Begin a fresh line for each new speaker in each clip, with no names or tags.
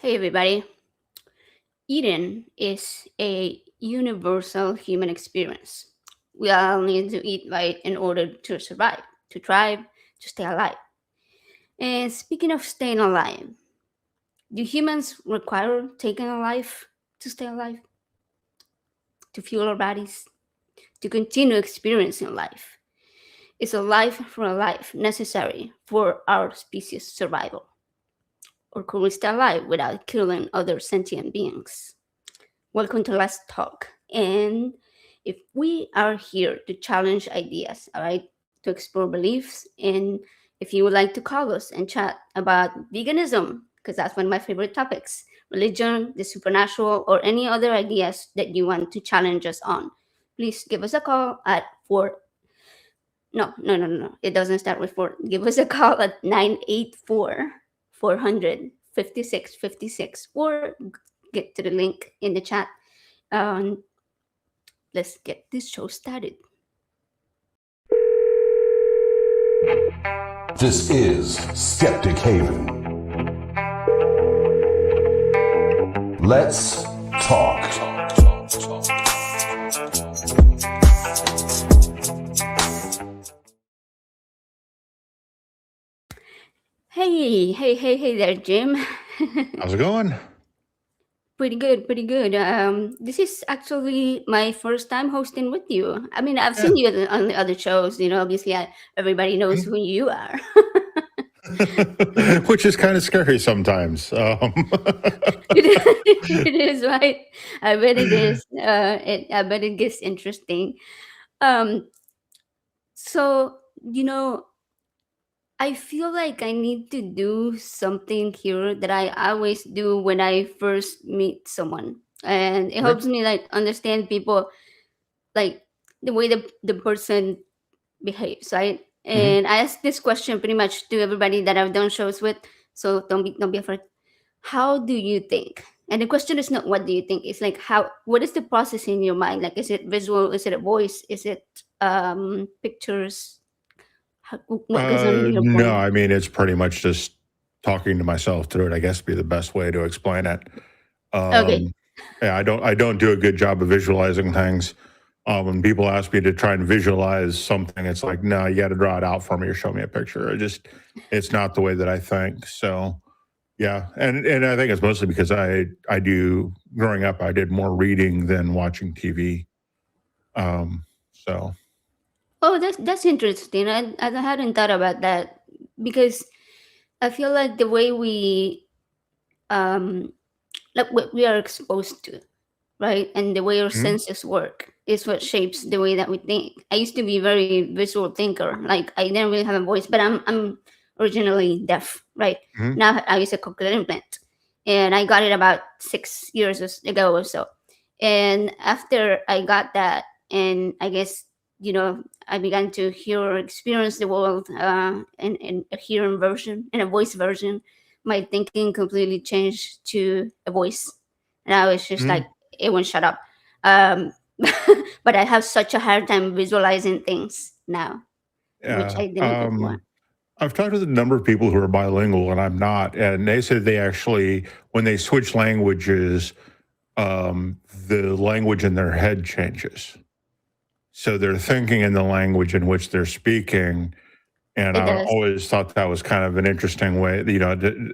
Hey, everybody. Eating is a universal human experience. We all need to eat right in order to survive, to thrive, to stay alive. And speaking of staying alive, do humans require taking a life to stay alive, to fuel our bodies, to continue experiencing life? Is a life for a life necessary for our species' survival? Or could we stay alive without killing other sentient beings? Welcome to Let's Talk. And if we are here to challenge ideas, all right, to explore beliefs, and if you would like to call us and chat about veganism, because that's one of my favorite topics, religion, the supernatural, or any other ideas that you want to challenge us on, please give us a call at 4. No. It doesn't start with 4. Give us a call at 984 400 5656 or get to the link in the chat. Let's get this show started.
This is Skeptic Haven. Let's talk.
Hey there, Jim.
How's it going?
Pretty good. This is actually my first time hosting with you. I mean, I've seen you on the other shows. Obviously, everybody knows who you are.
Which is kind of scary sometimes.
It is, right? I bet it is. I bet it gets interesting. So, I feel like I need to do something here that I always do when I first meet someone. And it helps me understand people, like the way the person behaves, right? And I ask this question pretty much to everybody that I've done shows with. So don't be afraid. How do you think? And the question is not what do you think, it's like what is the process in your mind? Like, is it visual, is it a voice, is it pictures? What goes on in your brain?
No, I mean, it's pretty much just talking to myself through it, I guess, be the best way to explain it.
Okay.
Yeah, I don't do a good job of visualizing things. When people ask me to try and visualize something, it's like, no, you got to draw it out for me or show me a picture. It's not the way that I think. So, yeah, and I think it's mostly because growing up, I did more reading than watching TV. So.
Oh, that's interesting. I hadn't thought about that, because I feel like the way we like what we are exposed to, right, and the way our senses work is what shapes the way that we think. I used to be a very visual thinker. Like, I didn't really have a voice, but I'm originally deaf, right? Now I use a cochlear implant, and I got it about 6 years ago or so. And after I got that, and I guess I began to hear or experience the world in a hearing version, in a voice version. My thinking completely changed to a voice. And I was just like, it won't shut up. But I have such a hard time visualizing things now, which I didn't before.
I've talked with a number of people who are bilingual, and I'm not. And they said they actually, when they switch languages, the language in their head changes. So they're thinking in the language in which they're speaking. And I always thought that was kind of an interesting way,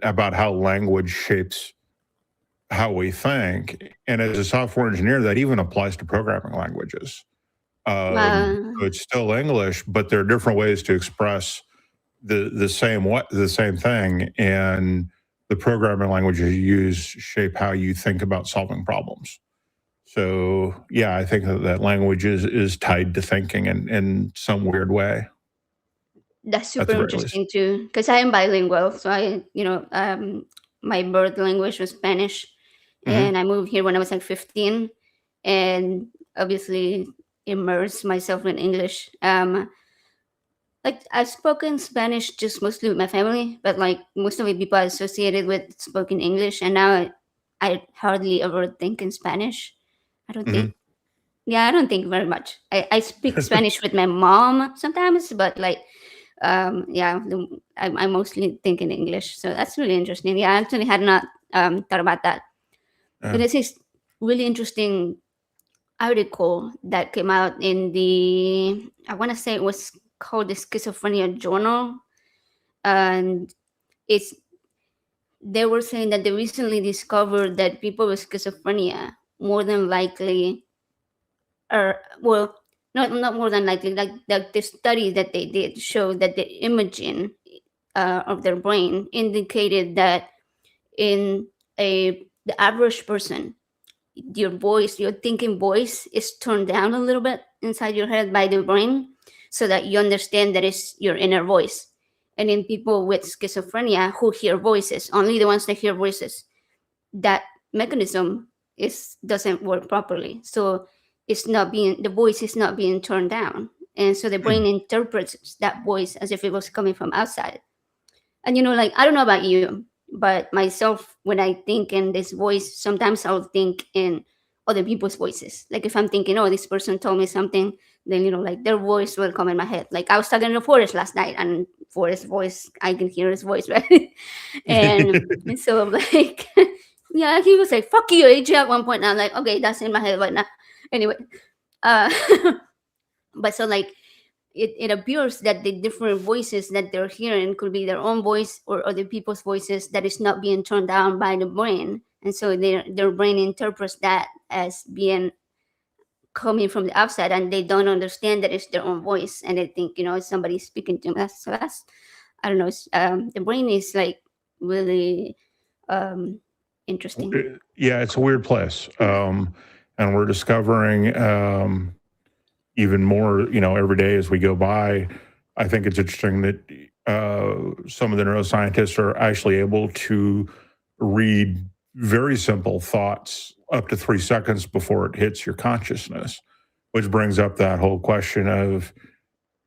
about how language shapes how we think. And as a software engineer, that even applies to programming languages. So it's still English, but there are different ways to express the same thing. And the programming languages you use shape how you think about solving problems. So, yeah, I think that language is tied to thinking in some weird way.
That's super interesting too, because I am bilingual. So my birth language was Spanish, and I moved here when I was like 15, and obviously immersed myself in English. Like, I've spoken Spanish just mostly with my family, but like most of the people I associated with spoken English, and now I hardly ever think in Spanish. I don't think. Yeah, I don't think very much. I speak Spanish with my mom sometimes, but like, I mostly think in English. So that's really interesting. Yeah, I actually had not thought about that. But this is really interesting article that came out in the, I want to say it was called the Schizophrenia Journal, and it's they were saying that they recently discovered that people with schizophrenia more than likely are, well, not more than likely, like the study that they did showed that the imaging of their brain indicated that in the average person, your voice, your thinking voice, is turned down a little bit inside your head by the brain, so that you understand that it's your inner voice. And in people with schizophrenia who hear voices, only the ones that hear voices, that mechanism doesn't work properly. So the voice is not being turned down, and so the brain interprets that voice as if it was coming from outside. And like, I don't know about you, but myself, when I think in this voice, sometimes I'll think in other people's voices. Like if I'm thinking, oh, this person told me something, then like their voice will come in my head. Like I was talking to Forrest last night, and Forrest's voice, I can hear his voice, right? and so I'm like, yeah, he was like, "Fuck you, AJ," at one point. And I'm like, okay, that's in my head right now. Anyway, uh, but so like, it appears that the different voices that they're hearing could be their own voice or other people's voices that is not being turned down by the brain, and so their brain interprets that as being coming from the outside, and they don't understand that it's their own voice, and they think it's somebody speaking to them. So that's, I don't know. The brain is like really interesting.
Yeah, it's a weird place, and we're discovering even more, every day as we go by. I think it's interesting that some of the neuroscientists are actually able to read very simple thoughts up to 3 seconds before it hits your consciousness, which brings up that whole question of,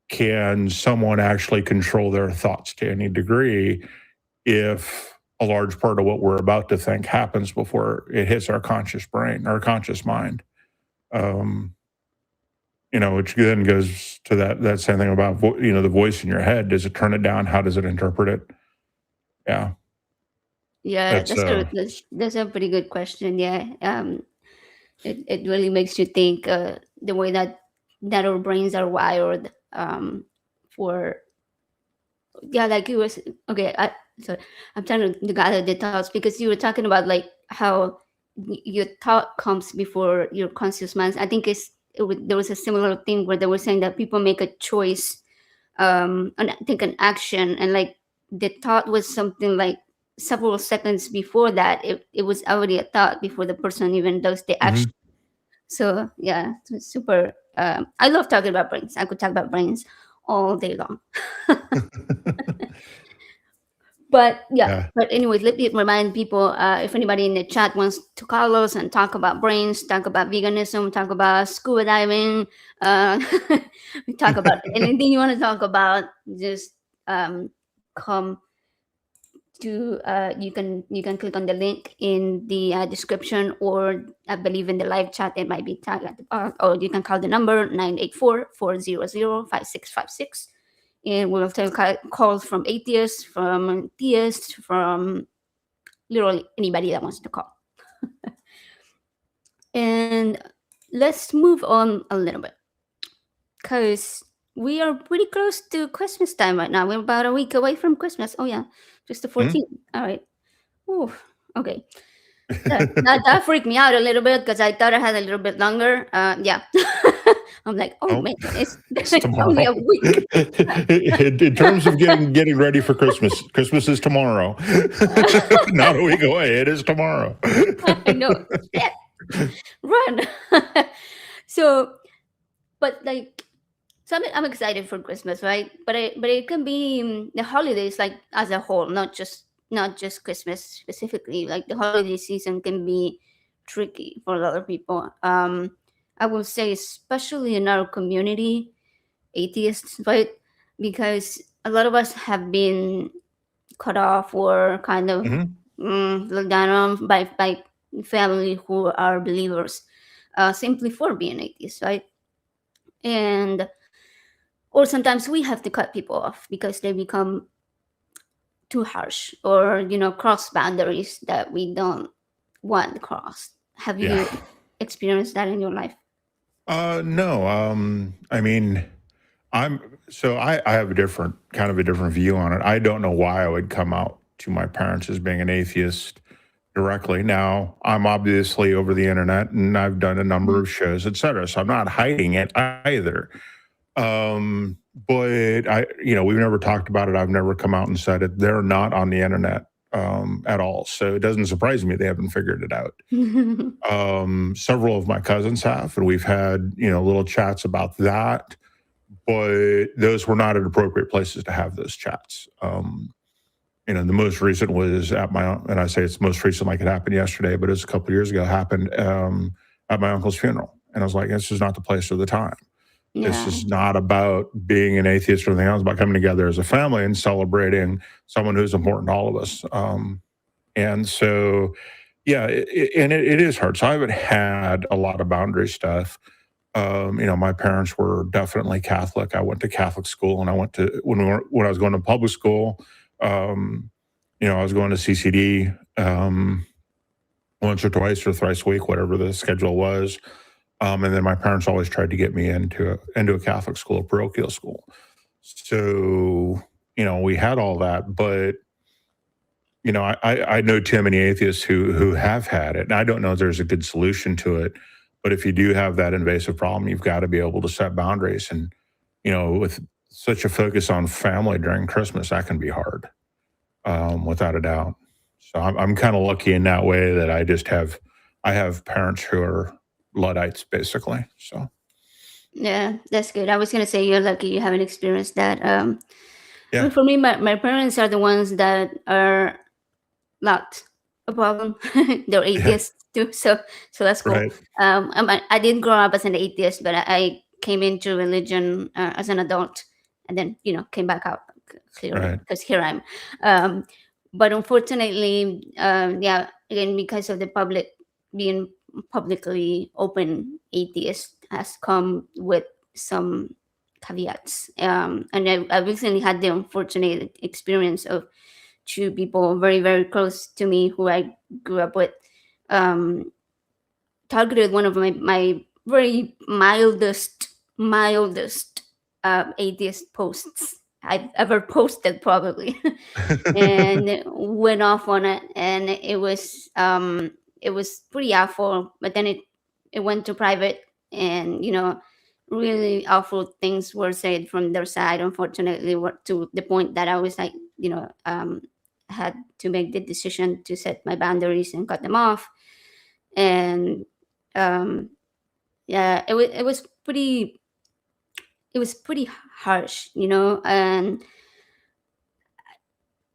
can someone actually control their thoughts to any degree if a large part of what we're about to think happens before it hits our conscious brain, our conscious mind? Which then goes to that same thing about, the voice in your head. Does it turn it down? How does it interpret it? Yeah.
Yeah, that's a pretty good question. Yeah. It really makes you think, the way that our brains are wired, for, yeah, like it was, okay. So I'm trying to gather the thoughts, because you were talking about like how your thought comes before your conscious mind. I think there was a similar thing where they were saying that people make a choice, and I think an action, and like the thought was something like several seconds before that, it was already a thought before the person even does the action. So yeah, it's super. I love talking about brains. I could talk about brains all day long. But yeah. But anyways, let me remind people, if anybody in the chat wants to call us and talk about brains, talk about veganism, talk about scuba diving, we talk about anything you want to talk about, just come to, you can click on the link in the description, or I believe in the live chat it might be tagged at the bar, or you can call the number 984-400-5656, and we'll take calls from atheists, from theists, from literally anybody that wants to call. And let's move on a little bit, because we are pretty close to Christmas time right now. We're about a week away from Christmas. Oh yeah, just the 14th. All right. Ooh, okay. That freaked me out a little bit, because I thought I had a little bit longer. Yeah. I'm like, man, it's only a week.
In terms of getting ready for Christmas, Christmas is tomorrow. Not a week away. It is tomorrow.
I know. Yeah. Run. So, but like, so I'm excited for Christmas, right? But it can be the holidays, like as a whole, not just Christmas specifically. Like the holiday season can be tricky for a lot of people. I will say, especially in our community, atheists, right? Because a lot of us have been cut off or kind of looked down on by family who are believers, simply for being atheists, right? And or sometimes we have to cut people off because they become too harsh, or cross boundaries that we don't want crossed. Have
Yeah.
you experienced that in your life?
No. I mean, I have a different view on it. I don't know why I would come out to my parents as being an atheist directly. Now, I'm obviously over the internet and I've done a number
Mhm.
of shows, et cetera. So I'm not hiding it either. But we've never talked about it. I've never come out and said it. They're not on the internet at all. So it doesn't surprise me they haven't figured it out. Several of my cousins have, and we've had, little chats about that, but those were not at appropriate places to have those chats. The most recent was and I say it's most recent like it happened yesterday, but it's a couple of years ago, happened at my uncle's funeral. And I was like, this is not the place or the time. This
Yeah.
is not about being an atheist or anything else. It's about coming together as a family and celebrating someone who's important to all of us. And so, yeah, it is hard. So I haven't had a lot of boundary stuff. My parents were definitely Catholic. I went to Catholic school, and I went to when I was going to public school. I was going to CCD once or twice or thrice a week, whatever the schedule was. And then my parents always tried to get me into a Catholic school, a parochial school. So, we had all that, but I know too many atheists who have had it, and I don't know if there's a good solution to it. But if you do have that invasive problem, you've got to be able to set boundaries. And with such a focus on family during Christmas, that can be hard, without a doubt. So I'm kind of lucky in that way that I have parents who are Luddites, basically. So
Yeah, that's good. I was gonna say you're lucky you haven't experienced that.
yeah,
For me, my parents are the ones that are not a problem. They're
yeah,
atheists too, so that's cool.
right,
I didn't grow up as an atheist, but I came into religion as an adult, and then came back out clearly
right,
because here I am. Um, but unfortunately, yeah, again because of the public being publicly open atheist has come with some caveats. And I recently had the unfortunate experience of two people very, very close to me who I grew up with um, targeted one of my very mildest atheist posts I've ever posted, probably. And went off on it, and it was pretty awful, but then it went to private, and really awful things were said from their side, unfortunately, to the point that I was like, had to make the decision to set my boundaries and cut them off. And um yeah, it was pretty harsh, and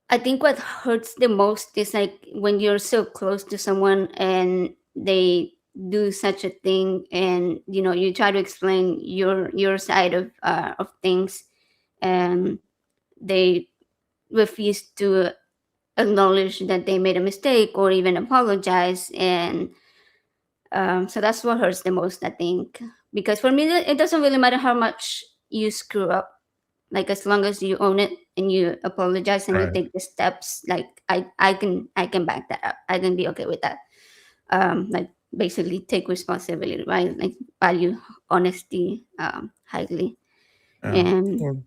I think what hurts the most is like when you're so close to someone and they do such a thing, and you try to explain your side of things, and they refuse to acknowledge that they made a mistake or even apologize. And so that's what hurts the most, I think, because for me it doesn't really matter how much you screw up, like as long as you own it and you apologize and you
right.
take the steps, like I can back that up. I can be okay with that. Like basically take responsibility, right? Like value honesty highly.
Yeah.
And
Well,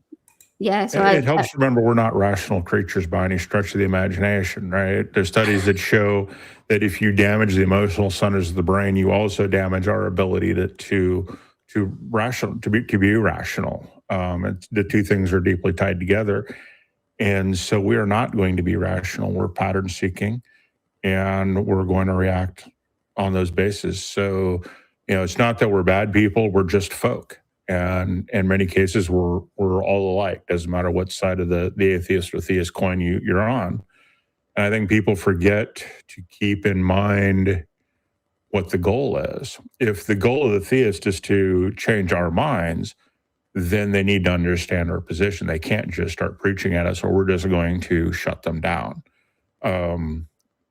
yeah, so
it helps remember we're not rational creatures by any stretch of the imagination, right? There's studies that show that if you damage the emotional centers of the brain, you also damage our ability to be rational. The two things are deeply tied together, and so we are not going to be rational. We're pattern seeking, and we're going to react on those bases. So, it's not that we're bad people; we're just folk, and in many cases, we're all alike. Doesn't matter what side of the atheist or theist coin you're on. And I think people forget to keep in mind what the goal is. If the goal of the theist is to change our minds, then they need to understand our position. They can't just start preaching at us, or we're just going to shut them down,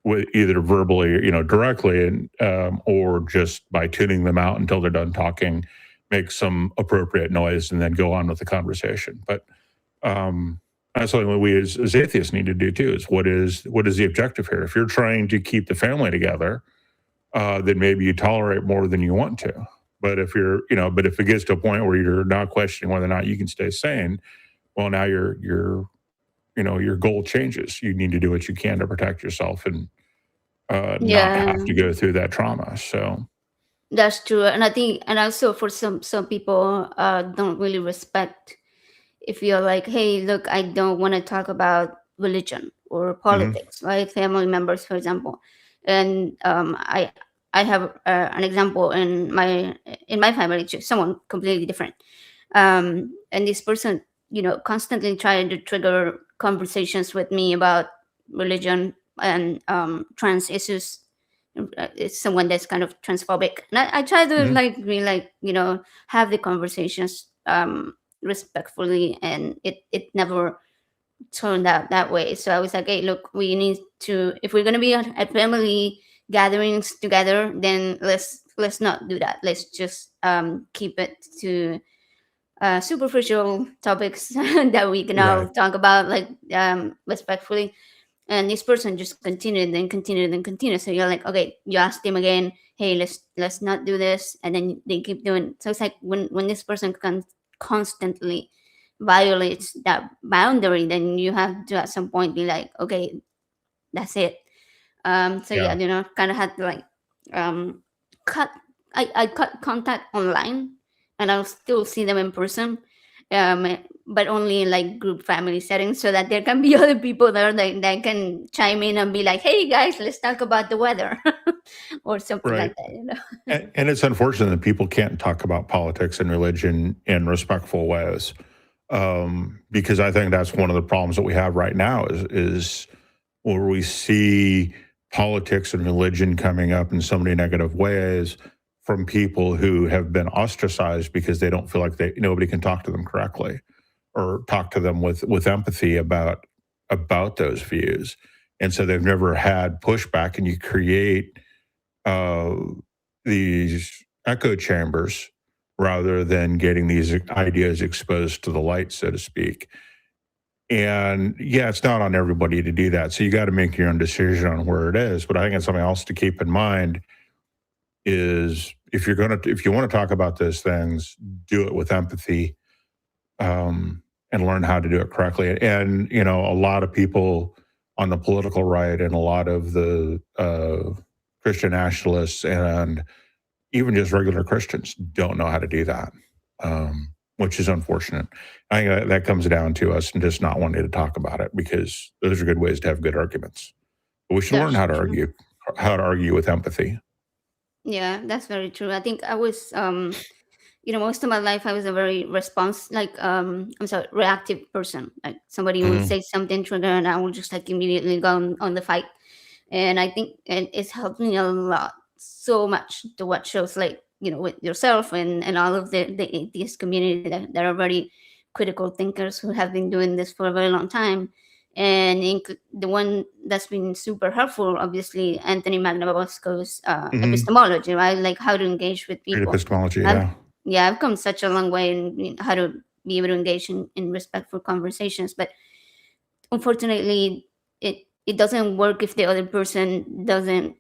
with either verbally, directly, and or just by tuning them out until they're done talking, make some appropriate noise, and then go on with the conversation. But That's something we as atheists need to do too. Is what is the objective here? If you're trying to keep the family together, then maybe you tolerate more than you want to. But if but if it gets to a point where you're not questioning whether or not you can stay sane, well, now your goal changes. You need to do what you can to protect yourself and not
Yeah,
have to go through that trauma. So,
that's true. And I think, and also for some people, don't really respect if you're like, hey, look, I don't want to talk about religion or
mhm,
politics, right? Family members, for example. And I have an example in my family, just someone completely different. And this person, constantly trying to trigger conversations with me about religion and trans issues. It's someone that's kind of transphobic, and I try to
mhm,
have the conversations respectfully, and it never turned out that way. So I was like, hey, look, we need to, if we're gonna be at family gatherings together, then let's not do that. Let's just keep it to superficial topics that we can all
right,
talk about, like respectfully. And this person just continued and continued and continued. So you're like, okay, you asked him again, hey, let's not do this, and then they keep doing. So it's like when this person constantly violates that boundary, then you have to at some point be like, okay, that's it. So yeah,
yeah,
kind of had to like um cut. I cut contact online, and I'll still see them in person, um, but only in like group family settings, so that there can be other people there that can chime in and be like, "Hey guys, let's talk about the weather," or something
right.
like that.
And it's unfortunate that people can't talk about politics and religion in respectful ways, because I think that's one of the problems that we have right now is where we see politics and religion coming up in so many negative ways from people who have been ostracized because they don't feel like nobody can talk to them correctly or talk to them with empathy about those views, and so they've never had pushback, and you create uh, these echo chambers rather than getting these ideas exposed to the light, so to speak. And yeah, it's not on everybody to do that. So you got to make your own decision on where it is. But I think it's something else to keep in mind is if you want to talk about those things, do it with empathy, and learn how to do it correctly. And a lot of people on the political right and a lot of the Christian nationalists and even just regular Christians don't know how to do that, which is unfortunate. I think that comes down to us and just not wanting to talk about it because those are good ways to have good arguments. But we should learn
That's true.
how to argue with empathy.
Yeah, that's very true. I think I was most of my life I was a very I'm sorry, reactive person. Like somebody will
Hmm.
say something trigger, and I will just like immediately go on the fight. And I think it's helped me a lot, so much, to watch shows like with yourself and all of the atheist community that are very critical thinkers who have been doing this for a very long time. And the one that's been super helpful, obviously, Anthony Magnabosco's
Hmm.
epistemology, right? Like how to engage with
Great
people.
epistemology,
I've,
yeah.
yeah, I've come such a long way in how to be able to engage in respectful conversations, but unfortunately it doesn't work if the other person doesn't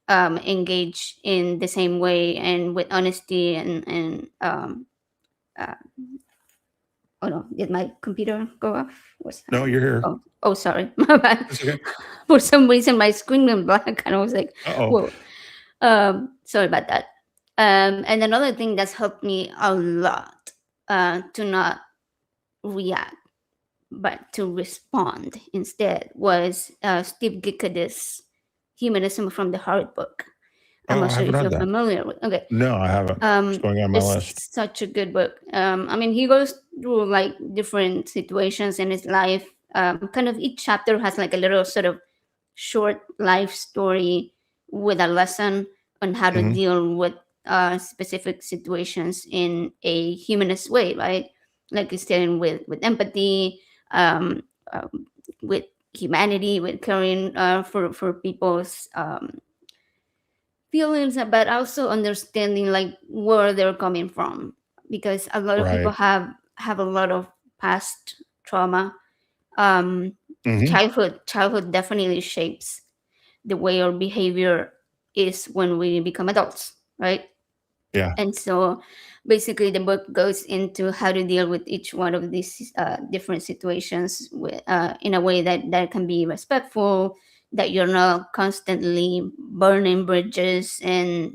engage in the same way and with honesty and uh, oh no, did my computer go off? What's
No,
happening?
you're here.
Oh, sorry, my bad.
That's okay.
For some reason my screen went black and I was like,
Uh oh.
whoa. Sorry about that. And another thing that's helped me a lot, to not react but to respond instead, was Steve Gickedy's Humanism from the Heart book. I'm
Oh,
not
I
sure
haven't
if
read
you're
that.
familiar with. Okay,
No, I haven't. It's going on my list.
it's such a good book. I mean, he goes through like different situations in his life. Kind of each chapter has like a little sort of short life story with a lesson on how to
Hmm.
deal with specific situations in a humanist way, right? Like he's dealing with empathy, um, with humanity, with caring for people's feelings, but also understanding like where they're coming from, because a lot of people
Right.
have a lot of past trauma, um,
Hmm.
childhood definitely shapes the way our behavior is when we become adults, right?
Yeah.
And so basically the book goes into how to deal with each one of these different situations in a way that can be respectful, that you're not constantly burning bridges and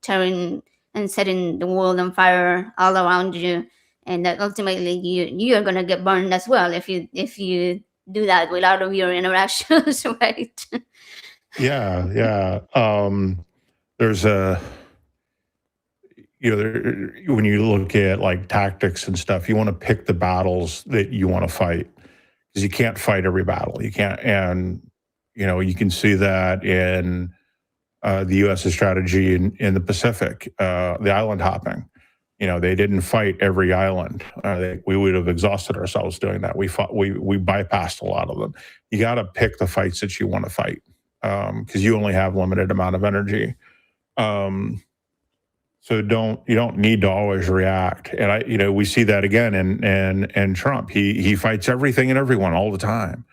tearing and setting the world on fire all around you, and that ultimately you're gonna get burned as well if you do that with all of your interactions. Right?
Yeah. Yeah. There's a, when you look at like tactics and stuff, you want to pick the battles that you want to fight, because you can't fight every battle. You can't. And, you can see that in the U.S.'s strategy in the Pacific, the island hopping. They didn't fight every island. We would have exhausted ourselves doing that. We fought. We bypassed a lot of them. You got to pick the fights that you want to fight, because you only have limited amount of energy. So you don't need to always react. And we see that again in Trump. He fights everything and everyone all the time,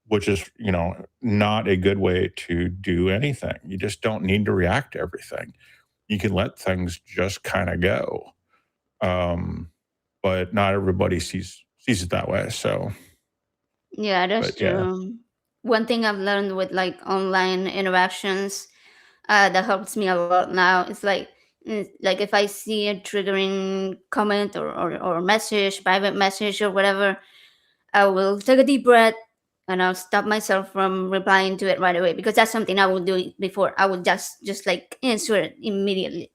which is not a good way to do anything. You just don't need to react to everything. You can let things just kind of go, but not everybody sees it that way. So,
Yeah, that's
but yeah.
true. One thing I've learned with like online interactions that helps me a lot now is like if I see a triggering comment or message, private message or whatever, I will take a deep breath and I'll stop myself from replying to it right away, because that's something I would do before. I would just like answer it immediately.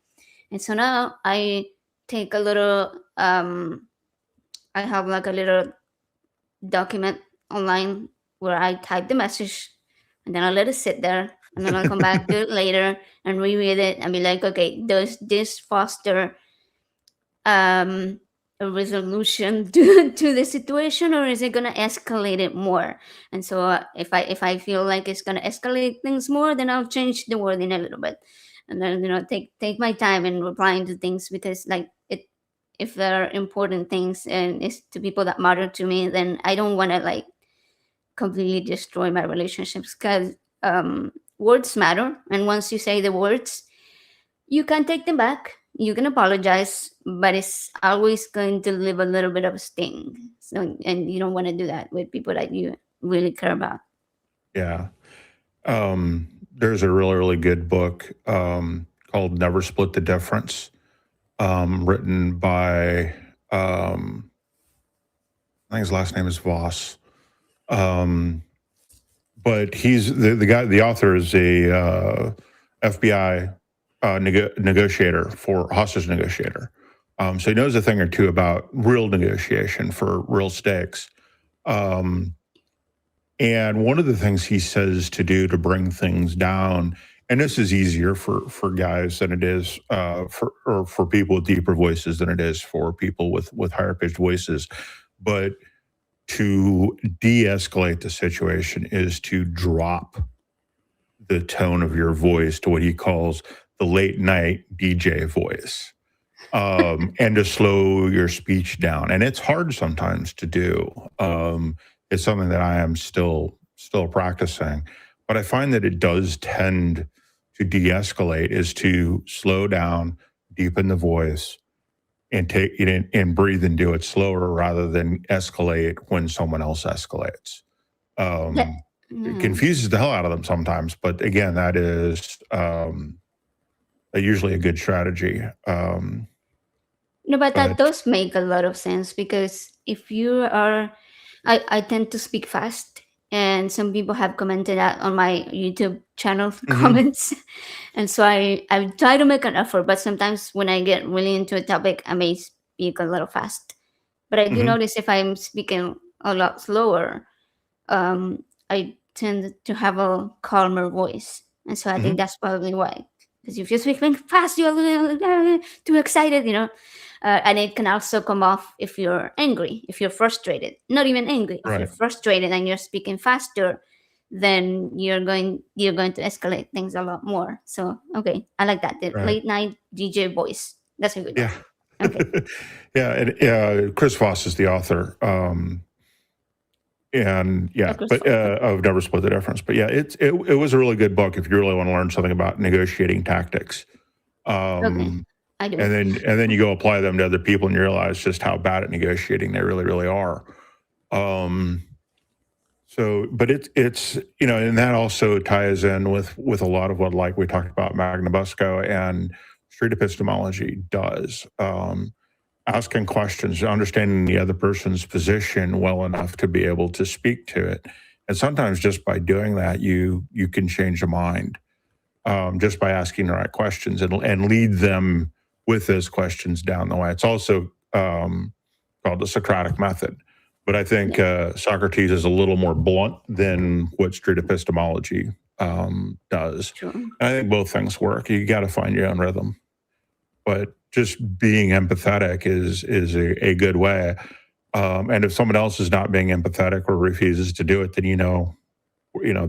And so now I take a little I have like a little document online where I type the message and then I'll let it sit there, and then I'll come back to it later and reread it and be like, okay, does this foster um, a resolution to the situation, or is it gonna escalate it more? And so if I feel like it's gonna escalate things more, then I'll change the wording a little bit, and then take my time in replying to things, because like it if there are important things and it's to people that matter to me, then I don't want to like completely destroy my relationships, because words matter, and once you say the words, you can take them back, you can apologize, but it's always going to leave a little bit of a sting. So, and you don't want to do that with people that you really care about.
Yeah. There's a really, really good book called Never Split the Difference, written by, I think his last name is Voss. But he's the guy, the author is a FBI negotiator, for hostage negotiator. So he knows a thing or two about real negotiation for real stakes. And one of the things he says to do to bring things down, and this is easier for guys than it is for people with deeper voices than it is for people with higher pitched voices, but to de-escalate the situation is to drop the tone of your voice to what he calls the late night DJ voice, and to slow your speech down. And it's hard sometimes to do. It's something that I am still practicing, but I find that it does tend to de-escalate, is to slow down, deepen the voice, and take it in and breathe and do it slower rather than escalate when someone else escalates.
That,
It
mm.
confuses the hell out of them sometimes, but again, that is usually a good strategy.
No, but that
But
does make a lot of sense, because if you are, I tend to speak fast, and some people have commented that on my YouTube channel
Mhm.
comments, and so I try to make an effort, but sometimes when I get really into a topic, I may speak a little fast. But I do
Mhm.
notice if I'm speaking a lot slower, I tend to have a calmer voice, and so I think
Mhm.
that's probably why. Because if you're speaking fast, you're a little too excited, and it can also come off if you're angry, if you're frustrated. Not even angry. If you're
Right.
frustrated and you're speaking faster, then you're going to escalate things a lot more. So okay, I like that. The
Right.
late night DJ voice. That's a good one.
Yeah.
Okay.
Yeah, and Chris Voss is the author. And yeah,
Across
but
culture.
I've never split the difference. But yeah, it was a really good book if you really want to learn something about negotiating tactics.
Okay,
Um,
I do.
and then you go apply them to other people and you realize just how bad at negotiating they really, really are. Um, so, but it's and that also ties in with a lot of what, like we talked about, Magnabusco and street epistemology does. Asking questions, understanding the other person's position well enough to be able to speak to it, and sometimes just by doing that, you can change a mind, just by asking the right questions and lead them with those questions down the way. It's also called the Socratic method. But I think
Yeah,
Socrates is a little more blunt than what street epistemology does.
true.
And I think both things work. You got to find your own rhythm, but just being empathetic is a good way. And if someone else is not being empathetic or refuses to do it, then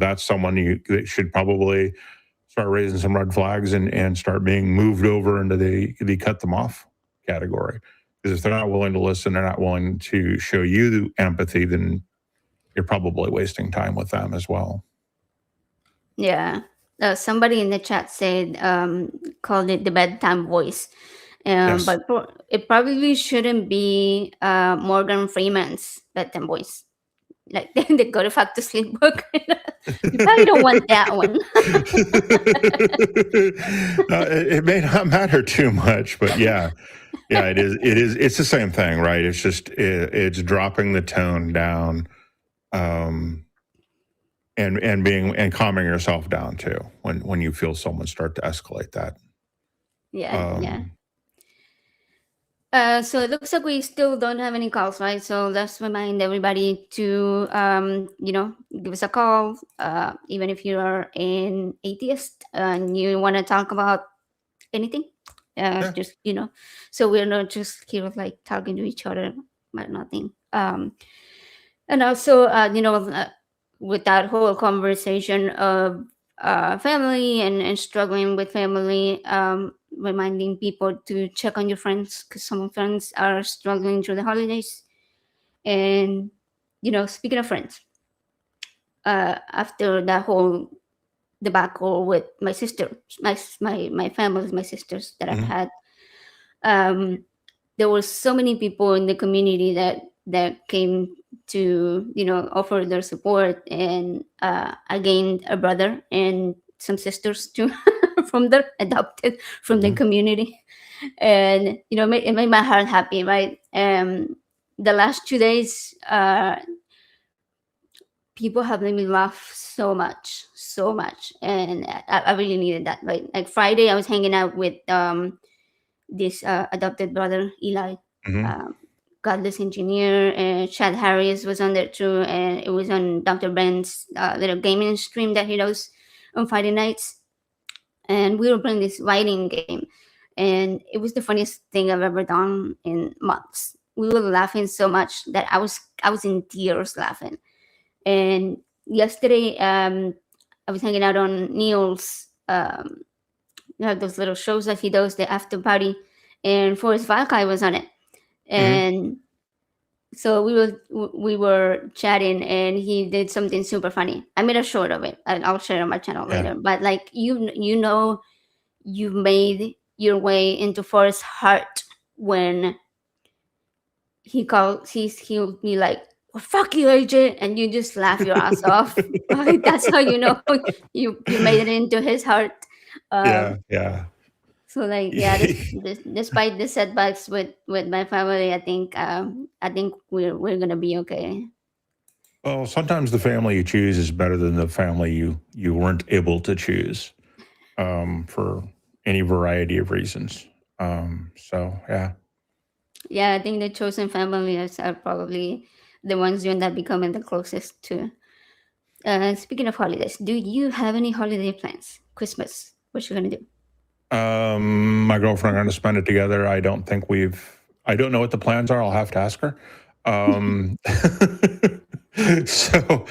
that's someone that should probably start raising some red flags and start being moved over into the cut them off category. Because if they're not willing to listen, they're not willing to show you empathy, then you're probably wasting time with them as well.
Yeah. Somebody in the chat said called it the bedtime voice.
Yes.
But it probably shouldn't be Morgan Freeman's bedtime voice. Like the go to fuck to sleep book. You probably don't want that one.
It may not matter too much, but yeah, it is. It's the same thing, right? It's just it's dropping the tone down, and calming yourself down too when you feel someone start to escalate that.
Yeah. So it looks like we still don't have any calls, right? So let's remind everybody to, give us a call, even if you are an atheist and you want to talk about anything.
Yeah.
Just, so we're not just here like talking to each other about nothing. And also, with that whole conversation of family and struggling with family, reminding people to check on your friends because some friends are struggling through the holidays. And speaking of friends, after that whole debacle with my sister, my family, my sisters that I've
Mhm.
had, there were so many people in the community that came to offer their support, and I gained a brother and some sisters too from the adopted from the
Mhm.
community, and it made my heart happy, right? The last 2 days, people have made me laugh so much, and I really needed that, right? Like Friday I was hanging out with this adopted brother Eli,
Mhm.
um, godless engineer, and Chad Harris was on there too, and it was on Dr. Ben's little gaming stream that he does on Friday nights, and we were playing this writing game, and it was the funniest thing I've ever done in months. We were laughing so much that I was in tears laughing. And yesterday, I was hanging out on Neil's. Those little shows that he does, the after party, and Forrest Valkai was on it,
Mhm.
and so we were chatting, and he did something super funny. I made a short of it, and I'll share it on my channel
Yeah.
later. But like you've made your way into Forrest's heart when he'll be like, well, fuck you, AJ, and you just laugh your ass off. Right? That's how you made it into his heart.
Yeah.
Um,
Yeah.
so like yeah, despite the setbacks with my family, I think we're gonna be okay.
Well, sometimes the family you choose is better than the family you weren't able to choose, for any variety of reasons. So yeah.
Yeah, I think the chosen families are probably the ones you end up becoming the closest to. Speaking of holidays, do you have any holiday plans? Christmas, what you gonna do?
My girlfriend and I to spend it together. I don't know what the plans are. I'll have to ask her. Um, so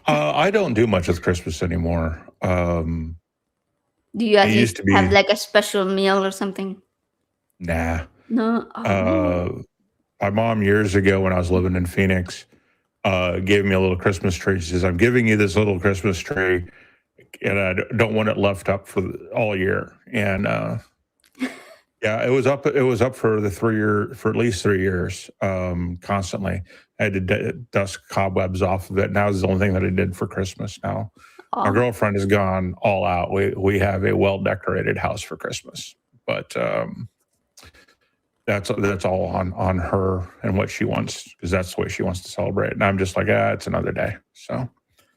I don't do much with Christmas anymore.
Do you
It
at
used
least
to
have
be,
like a special meal or something?
nah.
No. Oh no.
Uh, my mom years ago when I was living in Phoenix, gave me a little Christmas tree. She says, "I'm giving you this little Christmas tree, and I don't want it left up for all year." And yeah, it was up. It was up for for at least 3 years, constantly. I had to dust cobwebs off of it. And that was the only thing that I did for Christmas. Now, my
Oh,
girlfriend has gone all out. We have a well decorated house for Christmas, but that's all on her and what she wants, because that's the way she wants to celebrate. And I'm just like, it's another day. So,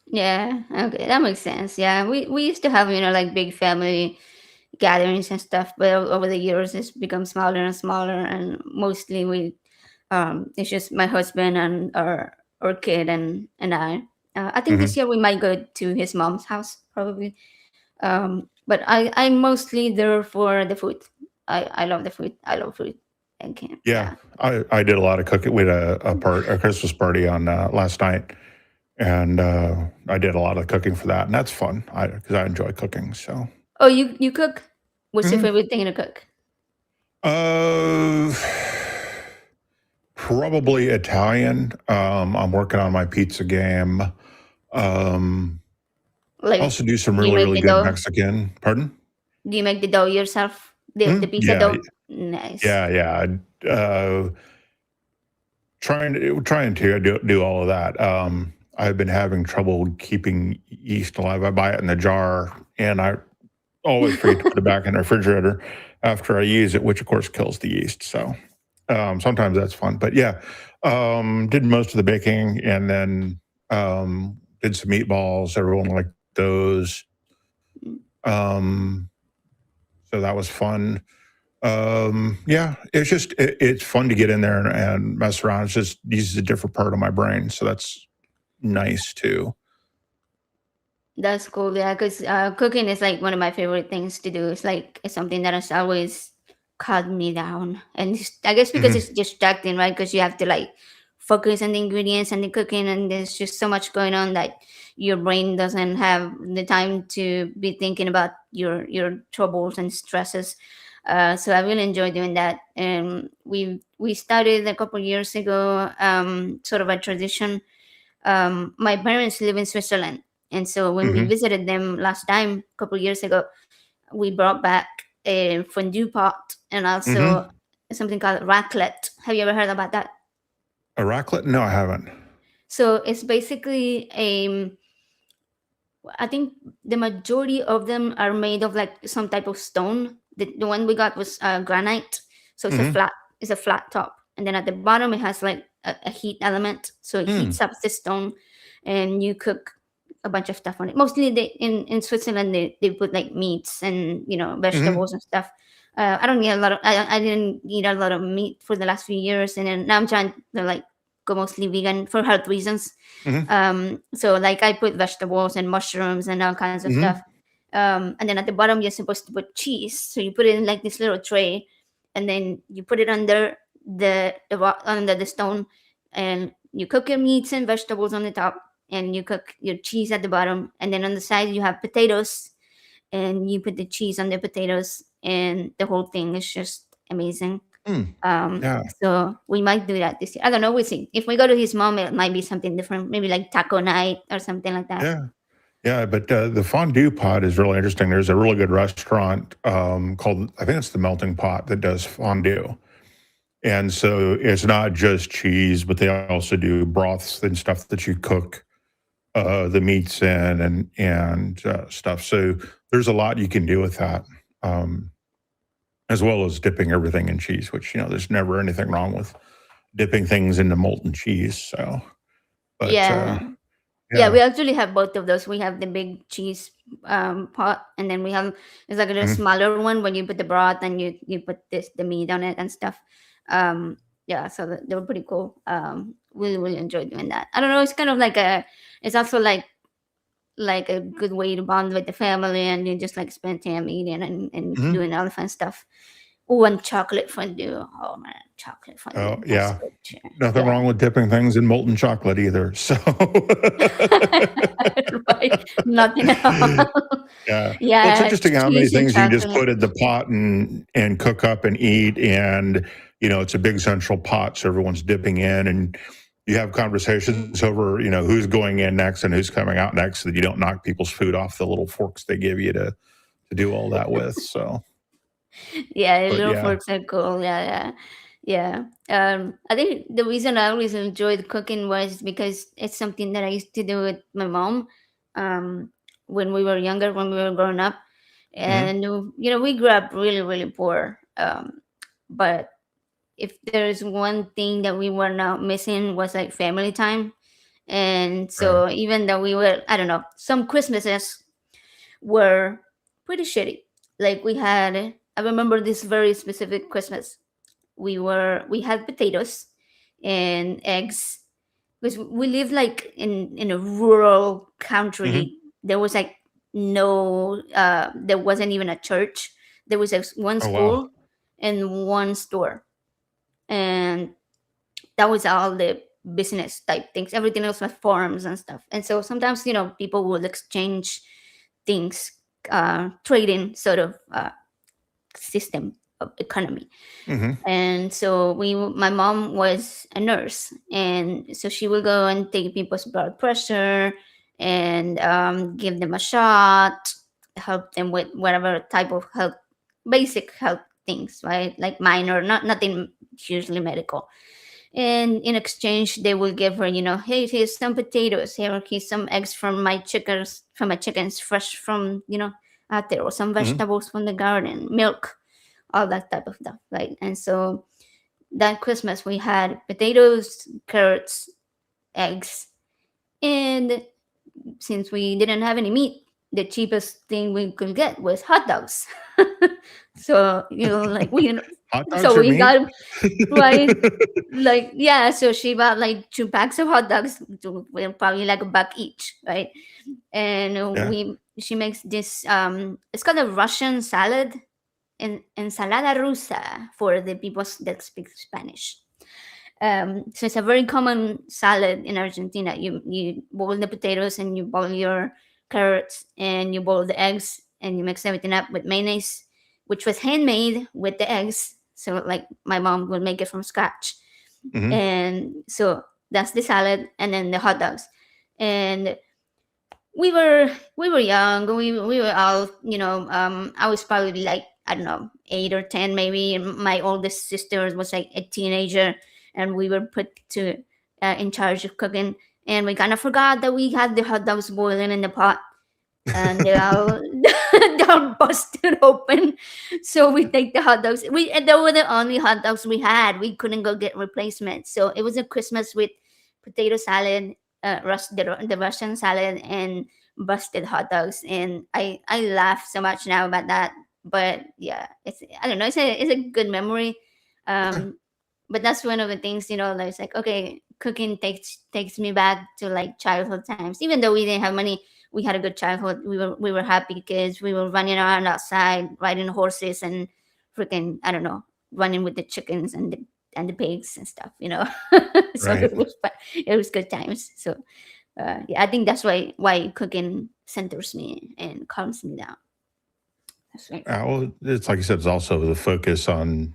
yeah. Okay, that makes sense. Yeah, we used to have like big family gatherings and stuff, but over the years it's become smaller and smaller, and mostly it's just my husband and our kid and I. I think this
mhm.
year we might go to his mom's house probably. But I'm mostly there for the food. I love the food. I love food. Okay,
Yeah,
yeah.
I did a lot of cooking. We had a Christmas party on last night, and I did a lot of cooking for that, and that's fun. Because I enjoy cooking. So,
Oh, you cook? What's your
mhm.
favorite thing to cook?
uh, probably Italian. I'm working on my pizza game. Um, I
Like,
also do some
do you
really
make
really
the
good
dough?
Pardon.
Do you make the dough yourself? The pizza
Yeah,
dough? Nice.
yeah. Trying to do all of that. I've been having trouble keeping yeast alive. I buy it in the jar, and I always forget to put it back in the refrigerator after I use it, which of course kills the yeast. So sometimes that's fun. But yeah, did most of the baking, and then did some meatballs. Everyone liked those. Um, so that was fun. Yeah, it's fun to get in there and mess around. It's just uses a different part of my brain, so that's nice too.
That's cool. Yeah, because cooking is like one of my favorite things to do. It's something that has always calmed me down, and I guess because
Hmm.
it's distracting, right? Because you have to like focus on the ingredients and the cooking, and there's just so much going on that your brain doesn't have the time to be thinking about your troubles and stresses. So I really enjoy doing that, and we started a couple years ago, sort of a tradition. My parents live in Switzerland, and so when we
Hmm.
visited them last time, a couple years ago, we brought back a fondue pot and also
Hmm.
something called raclette. Have you ever heard about that?
A raclette? No, I haven't.
So it's basically a. I think the majority of them are made of like some type of stone. The one we got was granite, so
Hmm.
it's a flat top, and then at the bottom it has like a heat element, so it
Mm.
heats up the stone, and you cook a bunch of stuff on it. Mostly in Switzerland they put like meats and
Hmm.
vegetables and stuff. I don't eat a lot of I didn't eat a lot of meat for the last few years, and then now I'm trying to like go mostly vegan for health reasons.
Hmm.
So like I put vegetables and mushrooms and all kinds of stuff.
Hmm.
And then at the bottom you're supposed to put cheese. So you put it in like this little tray, and then you put it under the rock under the stone, and you cook your meats and vegetables on the top, and you cook your cheese at the bottom, and then on the side you have potatoes, and you put the cheese on the potatoes, and the whole thing is just amazing.
Mm.
Um,
Yeah,
so we might do that this year. I don't know. We'll see. If we go to his mom, it might be something different. Maybe like taco night or something like that.
yeah, yeah. But the fondue pot is really interesting. There's a really good restaurant called, I think it's the Melting Pot, that does fondue. And so it's not just cheese, but they also do broths and stuff that you cook the meats in and stuff. So there's a lot you can do with that, um, as well as dipping everything in cheese, which there's never anything wrong with dipping things into molten cheese. So, but
Yeah. Yeah,
yeah.
we actually have both of those. We have the big cheese pot, and then we have it's like a little
Mhm.
smaller one when you put the broth and you put the meat on it and stuff. Yeah, so they were pretty cool. We really enjoy doing that. I don't know. It's kind of like it's also like a good way to bond with the family, and you just like spend time eating and
Mhm.
doing all the fun stuff. Oh, and chocolate fondue. Oh man, chocolate
Oh,
fondue. That's
yeah.
good too.
Nothing
Yeah.
wrong with dipping things in molten chocolate either. So,
Right. Nothing at all.
yeah. Well, it's
Yeah,
interesting how many
cheese and
things you can just
chocolate.
put in the pot and cook up and eat, and it's a big central pot, so everyone's dipping in, and You have conversations over, who's going in next and who's coming out next, so that you don't knock people's food off the little forks they give you to do all that with. So,
Yeah, the
but
little
yeah.
forks are cool. Yeah, yeah, yeah. I think the reason I always enjoyed cooking was because it's something that I used to do with my mom, um, when we were younger, when we were growing up,
Hmm.
and we grew up really, really poor. But if there's one thing that we were not missing was like family time, and
Right.
so even though we were, I don't know, some Christmases were pretty shitty. Like I remember this very specific Christmas. We had potatoes and eggs because we lived like in a rural
Hmm.
country. There was like no, there wasn't even a church. There was one
Oh wow.
school and one store, and that was all the business type things. Everything else was farms and stuff. And so sometimes people would exchange things, trading sort of system of economy.
Hmm.
And so my mom was a nurse, and so she would go and take people's blood pressure and give them a shot, help them with whatever type of health, basic health things, right? Like minor, not nothing hugely medical. And in exchange, they will give her, hey, here's some potatoes, here's some eggs from my chickens, fresh from out there, or some
Hmm.
vegetables from the garden, milk, all that type of stuff, right? And so that Christmas we had potatoes, carrots, eggs, and since we didn't have any meat, the cheapest thing we could get was hot dogs. So like
Hot dogs
so
are
we
meat.
got right, like, yeah. So she bought like 2 packs of hot dogs, probably like $1 each, right? And
Yeah.
she makes this, it's called a Russian salad, and ensalada rusa for the people that speak Spanish. So it's a very common salad in Argentina. You boil the potatoes and you boil your carrots and you boil the eggs and you mix everything up with mayonnaise, which was handmade with the eggs. So like my mom would make it from scratch,
Hmm.
and so that's the salad, and then the hot dogs. And we were young. We were all, I was probably like, I don't know, 8 or 10 maybe. And my oldest sister was like a teenager, and we were put to in charge of cooking. And we kind of forgot that we had the hot dogs boiling in the pot, and they're all they're all busted open. So we take the hot dogs. And they were the only hot dogs we had. We couldn't go get replacements. So it was a Christmas with potato salad, the Russian salad, and busted hot dogs. And I laugh so much now about that. But yeah, it's, I don't know. It's a good memory. Um, but that's one of the things, like it's like, okay, cooking takes me back to like childhood times. Even though we didn't have money, we had a good childhood. We were happy kids. We were running around outside, riding horses, and freaking, I don't know, running with the chickens and the pigs and stuff. So
Right.
it was good times. So yeah, I think that's why cooking centers me and calms me down. That's right.
Well, it's like you said, it's also the focus on,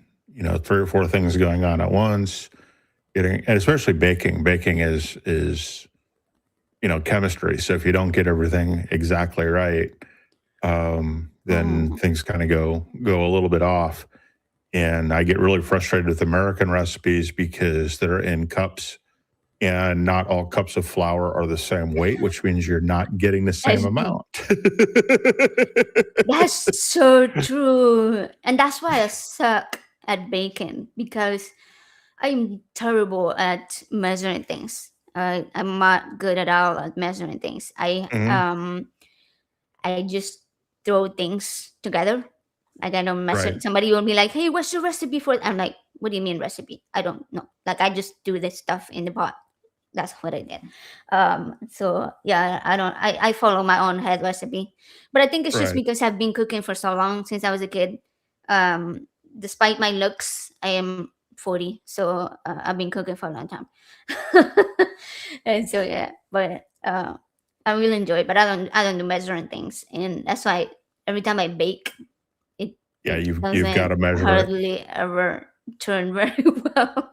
three or four things going on at once. And especially baking. Baking is chemistry. So if you don't get everything exactly right, then
Oh,
things kind of go a little bit off. And I get really frustrated with American recipes because they're in cups, and not all cups of flour are the same weight, which means you're not getting the same
that's
amount.
that's so true, and that's why I suck at baking, because I'm terrible at measuring things. I'm not good at all at measuring things.
Hmm.
I just throw things together. Like I don't measure.
Right.
Somebody will be like, "Hey, what's the recipe for?" I'm like, "What do you mean recipe? I don't know." Like I just do this stuff in the pot. That's what I did. So yeah, I don't. I follow my own head recipe, but I think it's just
Right.
because I've been cooking for so long since I was a kid. Despite my looks, I am 40, so I've been cooking for a long time. And so yeah, but I really enjoy it. But I don't do measuring things, and that's why every time I bake, it
Yeah,
it
you've got
doesn't
to measure it.
hardly ever turn very well.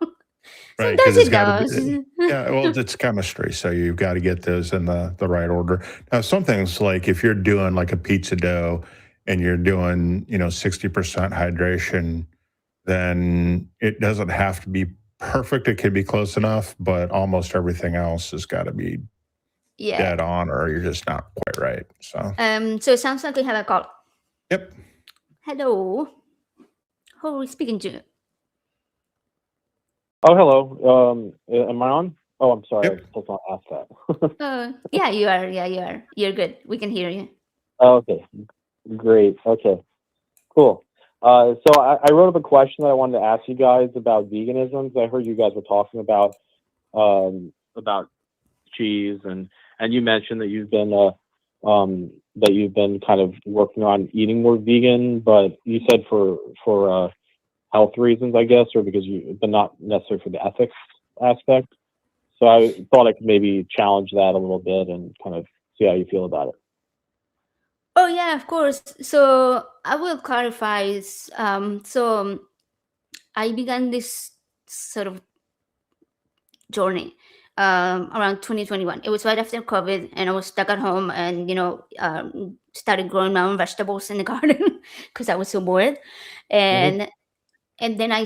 right?
Sometimes
Because it's
it
got to
does.
be, yeah, well, it's chemistry. So you've got to get those in the right order. Now, some things like if you're doing like a pizza dough and you're doing, 60% hydration, then it doesn't have to be perfect. It could be close enough, but almost everything else has got to be
Yeah.
dead on or you're just not quite right. So,
So it sounds like we have a call.
yep.
Hello. Who are we speaking to?
Oh, hello. Am I on? Oh, I'm sorry. I
Yep.
was supposed to not ask that.
Yeah, you are. Yeah, you are. You're good. We can hear you.
Oh, okay. Great. Okay. Cool. So I wrote up a question that I wanted to ask you guys about veganism. I heard you guys were talking about cheese, and you mentioned that you've been kind of working on eating more vegan, but you said for health reasons, I guess, or but not necessarily for the ethics aspect. So I thought I could maybe challenge that a little bit and kind of see how you feel about it.
Oh yeah, of course. So I will clarify. I began this sort of journey around 2021. It was right after COVID, and I was stuck at home, and started growing my own vegetables in the garden because I was so bored.
Mm-hmm.
And then I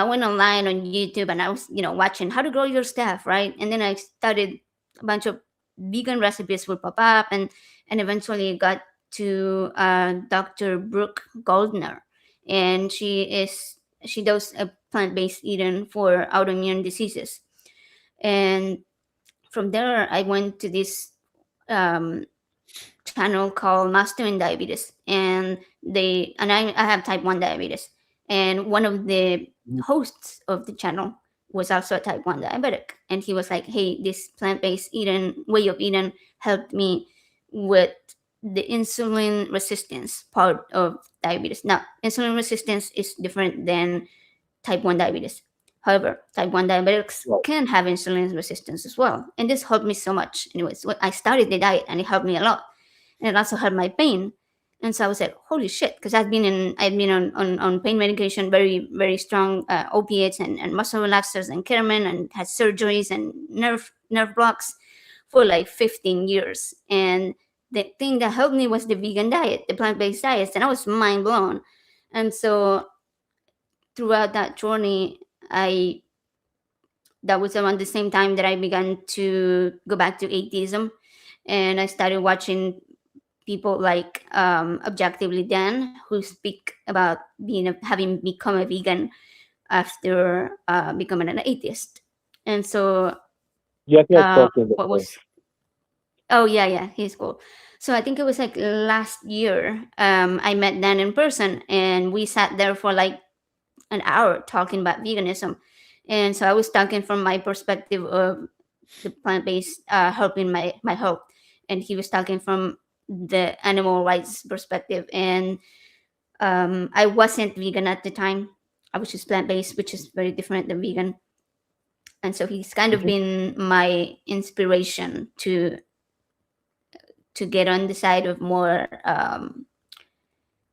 went online on YouTube, and I was watching how to grow your stuff, right? And then I started a bunch of vegan recipes would pop up, and eventually got to Dr. Brooke Goldner, and she does a plant-based eating for autoimmune diseases. And from there I went to this um, channel called Mastering Diabetes, and I have type 1 diabetes, and one of the hosts of the channel was also a type 1 diabetic, and he was like, hey, this plant-based eating way of eating helped me with the insulin resistance part of diabetes. Now, insulin resistance is different than type 1 diabetes. However, type 1 diabetics
Right.
can have insulin resistance as well. And this helped me so much. Anyways, I started the diet, and it helped me a lot. And it also helped my pain. And so I was like, holy shit, because I've been on pain medication, very, very strong opiates and muscle relaxers and ketamine, and had surgeries and nerve blocks for like 15 years. And the thing that helped me was the vegan diet, the plant-based diets, and I was mind blown. And so throughout that journey, that was around the same time that I began to go back to atheism, and I started watching people like Objectively Dan, who speak about having become a vegan after becoming an atheist. And so
Yeah, I think I've spoken
what
before.
was oh yeah, he's cool. So I think it was like last year, I met Dan in person, and we sat there for like an hour talking about veganism. And so I was talking from my perspective of the plant-based helping my health, and he was talking from the animal rights perspective. And I wasn't vegan at the time. I was just plant-based, which is very different than vegan. And so he's kind of
Mhm.
been my inspiration to get on the side of more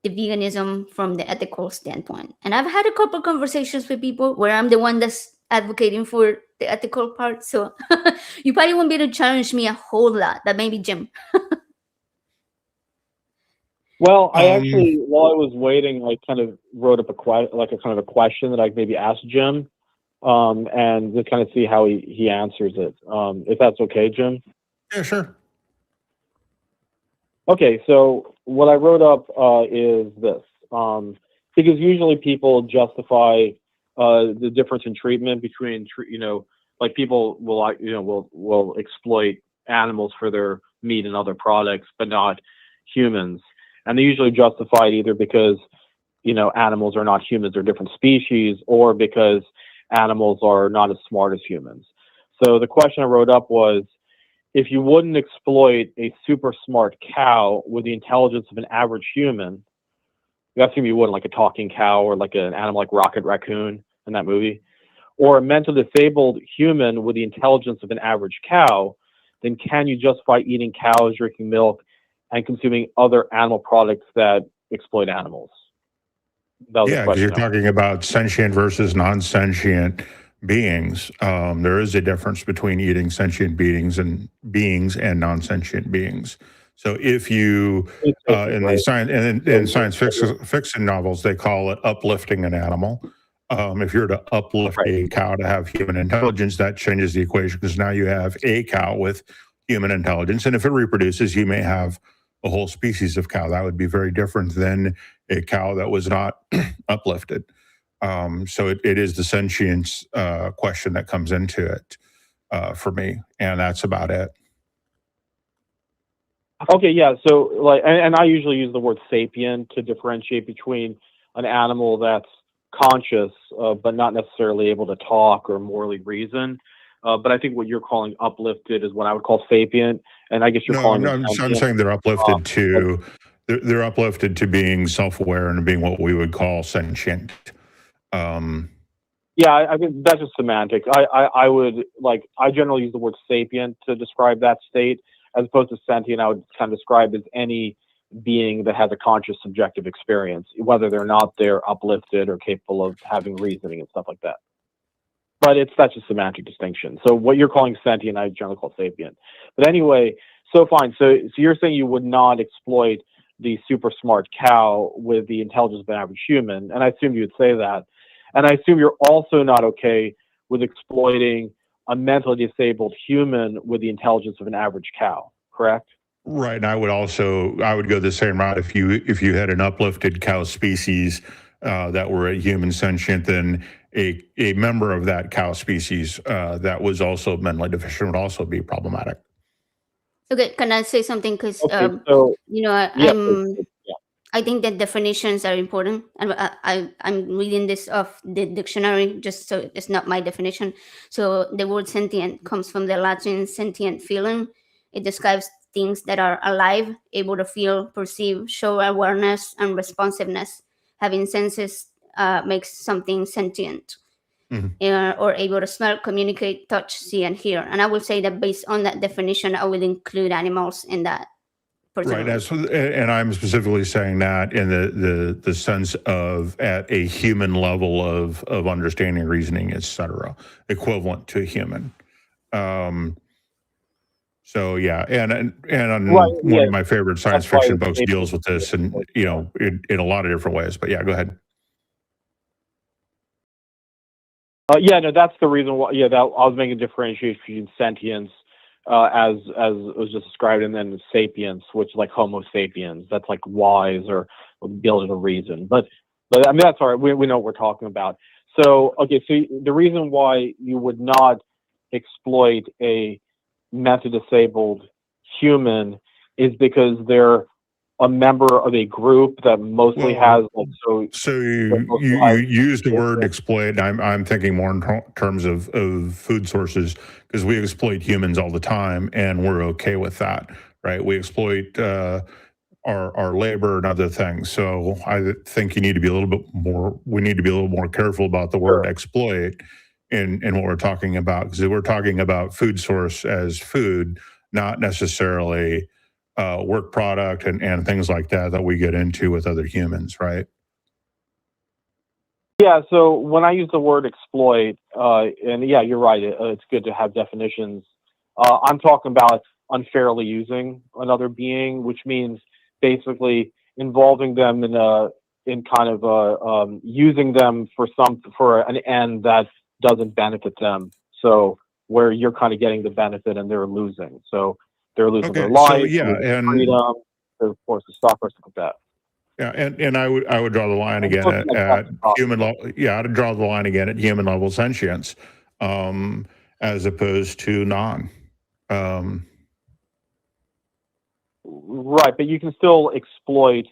the veganism from the ethical standpoint. And I've had a couple conversations with people where I'm the one that's advocating for the ethical part. So you probably won't be able to challenge me a whole lot, but maybe Jim.
Well, I
Um,
actually, while I was waiting, I kind of wrote up a kind of a question that I could maybe ask Jim, and just kind of see how he answers it. If that's okay, Jim.
yeah, sure.
Okay, so what I wrote up is this, because usually people justify the difference in treatment between, like people will exploit animals for their meat and other products, but not humans, and they usually justify it either because animals are not humans, they're different species, or because animals are not as smart as humans. So the question I wrote up was, if you wouldn't exploit a super smart cow with the intelligence of an average human, you assume you wouldn't, like a talking cow or like an animal like Rocket Raccoon in that movie, or a mentally disabled human with the intelligence of an average cow, then can you justify eating cows, drinking milk, and consuming other animal products that exploit animals? That was a
Yeah, because you're
question.
talking about sentient versus non-sentient beings. There is a difference between eating sentient beings and non-sentient beings. So if you
It's
in the
right?
science and in science fiction novels, they call it uplifting an animal. If you're to uplift
Right.
a cow to have human intelligence, that changes the equation because now you have a cow with human intelligence, and if it reproduces, you may have a whole species of cow. That would be very different than a cow that was not uplifted. So it is the sentience question that comes into it for me, and that's about it.
Okay, yeah. So, like, and I usually use the word sapient to differentiate between an animal that's conscious, but not necessarily able to talk or morally reason. But I think what you're calling uplifted is what I would call sapient, and I guess you're
No,
calling them
I'm
sentient.
saying they're
Uh,
uplifted
but
to they're uplifted to being self-aware and being what we would call sentient. Um,
yeah, I think that's just semantics. I would I generally use the word sapient to describe that state, as opposed to sentient. I would kind of describe as any being that has a conscious subjective experience, whether they're not they're uplifted or capable of having reasoning and stuff like that. But it's such a semantic distinction. So what you're calling sentient, I generally call sapient. But anyway, so fine. So you're saying you would not exploit the super smart cow with the intelligence of an average human, and I assume you would say that. And I assume you're also not okay with exploiting a mentally disabled human with the intelligence of an average cow, correct?
right, and I would go the same route if you had an uplifted cow species that were a human sentient, then a member of that cow species that was also mentally deficient would also be problematic.
Okay, can I say something? Because
Okay, so yeah, yeah,
I think that definitions are important, and I'm reading this off the dictionary just so it's not my definition. So the word sentient comes from the Latin sentient feeling. It describes things that are alive, able to feel, perceive, show awareness and responsiveness. Having senses makes something sentient,
Mhm.
or able to smell, communicate, touch, see, and hear. And I will say that based on that definition, I will include animals in that
Right.
particularly.
And I'm specifically saying that in the sense of at a human level of understanding, reasoning, et cetera, equivalent to human. Um, so yeah,
right,
and one
yeah.
of my favorite
That's
science
why
fiction
it's
books deals
sapient.
with this, and in a lot of different ways. But yeah, go ahead.
Yeah, no, that's the reason why. Yeah, that I was making a differentiation between sentience, as it was just described, and then sapience, which is like Homo sapiens. That's like wise or be able to reason. But I mean that's all right. We know what we're talking about. So okay, so the reason why you would not exploit a mentally disabled human is because they're a member of a group that mostly
Well,
has like so
so
that
you
mostly has
use the word
different.
exploit. I'm thinking more in terms of food sources because we exploit humans all the time, and we're okay with that, right? We exploit our labor and other things. So I think you need to be a little bit more. We need to be a little more careful about the word
Sure.
exploit in what we're talking about because we're talking about food source as food, not necessarily work product and things like that we get into with other humans, right?
Yeah, so when I use the word exploit, and yeah, you're right, it's good to have definitions. I'm talking about unfairly using another being, which means basically involving them in kind of using them for an end that doesn't benefit them. So where you're kind of getting the benefit and they're losing. So they're losing their
Okay, so
life,
yeah,
losing
and
freedom, they're forced to stop or something like that.
yeah, and I would draw the line
And
again
something like that's
at human
possible.
level. Yeah, I'd draw the line again at human level sentience, um, as opposed to non. Um,
Right, but you can still exploit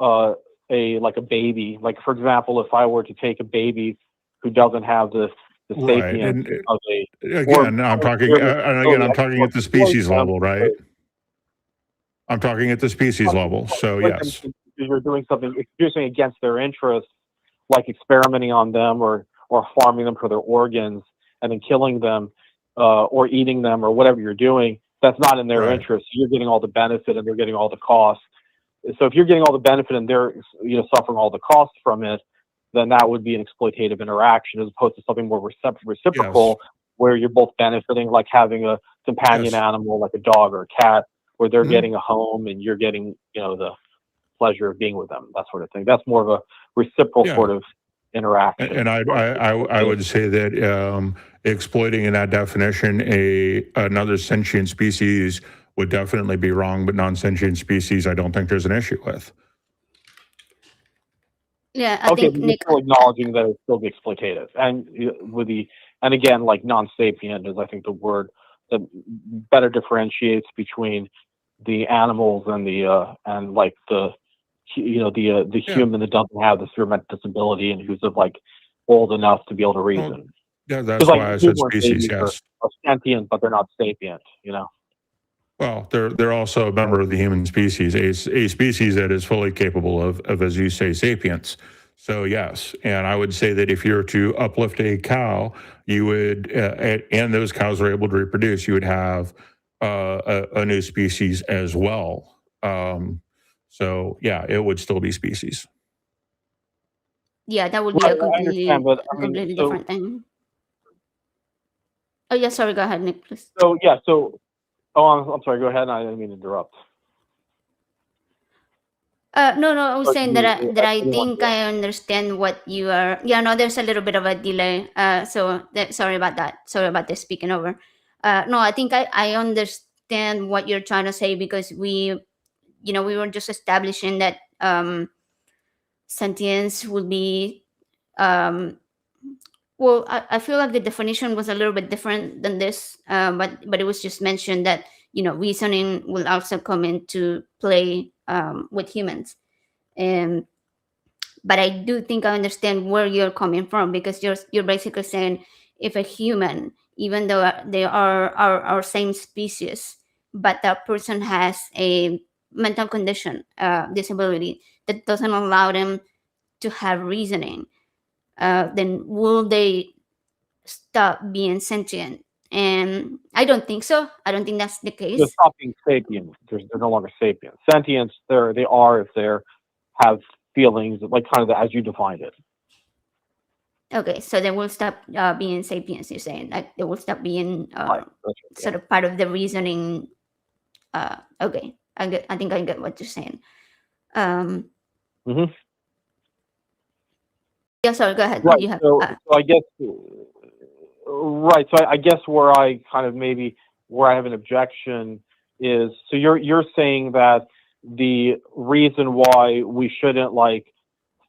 uh, a baby. Like for example, if I were to take a baby who doesn't have the
right,
sapience
and
of a or
again, I'm talking,
your
and again,
responsibility,
I'm
I can
talking
still
at the
exploit
species
them.
level, right? I'm talking at the species
I can
level.
still
So
exploit them
yes,
because you're doing something, if you're doing against their interests, like experimenting on them or farming them for their organs and then killing them or eating them or whatever you're doing. That's not in their
right.
interest. You're getting all the benefit and they're getting all the cost. So if you're getting all the benefit and they're suffering all the cost from it, then that would be an exploitative interaction as opposed to something more reciprocal, where you're both benefiting, like having a companion animal, like a dog or a cat, where they're getting a home and you're getting, the pleasure of being with them, that sort of thing. That's more of a reciprocal sort of interaction.
And I would say that exploiting in that definition another sentient species would definitely be wrong, but non-sentient species I don't think there's an issue with.
Yeah, I think
Nick, still acknowledging that it's still be exploitative, and and again, like non-sapient is I think the word that better differentiates between the animals and the human that doesn't have the severe mental disability and who's old enough to be able to reason.
Yeah, that's why I said species.
Yes, are sentient, but they're not sapient.
Well, they're also a member of the human species, a species that is fully capable of, as you say, sapience. So yes, and I would say that if you were to uplift a cow, you would, and those cows are able to reproduce, you would have a new species as well. So yeah, it would still be species.
Yeah, that would be a completely different thing. Oh yeah, sorry. Go ahead, Nick, please.
I'm sorry. Go ahead. I didn't mean to interrupt.
No, I was saying that I think I understand what you are. Yeah, no, there's a little bit of a delay. Sorry about that. Sorry about this speaking over. No, I think I understand what you're trying to say, because we were just establishing that sentience would be. Well, I feel like the definition was a little bit different than this, but it was just mentioned that reasoning will also come into play with humans, but I do think I understand where you're coming from, because you're basically saying if a human, even though they are our same species, but that person has a mental condition, disability that doesn't allow them to have reasoning, then will they stop being sentient? And I don't think so. I don't think that's the case.
They're stop being sapient. They're no longer sapient. Sentience, they are if they have feelings, like kind of as you defined it.
Okay, so they will stop being sapiens. You're saying like they will stop being sort of part of the reasoning. Okay, I think I get what you're saying. Yeah, sorry. Go ahead.
Right.
You have,
so I guess. Right. So I guess where I kind of where I have an objection is, so you're saying that the reason why we shouldn't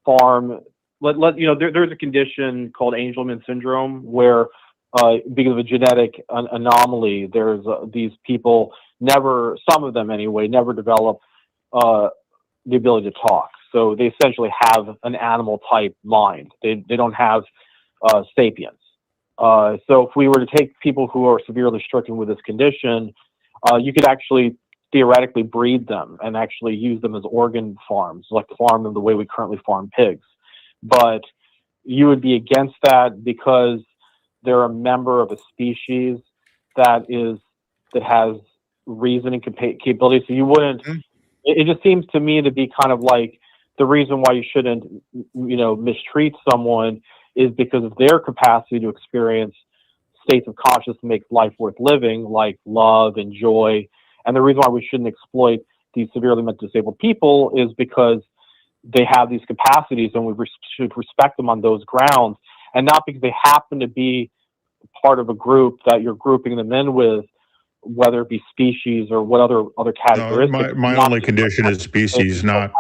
farm, there's a condition called Angelman syndrome where because of a genetic anomaly, there's these people some of them anyway, never develop the ability to talk. So they essentially have an animal type mind. They don't have sapience. So if we were to take people who are severely stricken with this condition, you could actually theoretically breed them and actually use them as organ farms, like farm them the way we currently farm pigs. But you would be against that because they're a member of a species that has reasoning capability. So you wouldn't. It just seems to me to be kind of like the reason why you shouldn't, mistreat someone is because of their capacity to experience states of consciousness that make life worth living, like love and joy. And the reason why we shouldn't exploit these severely mentally disabled people is because they have these capacities, and we should respect them on those grounds, and not because they happen to be part of a group that you're grouping them in with, whether it be species or what other characteristics.
No, my only condition is species, not.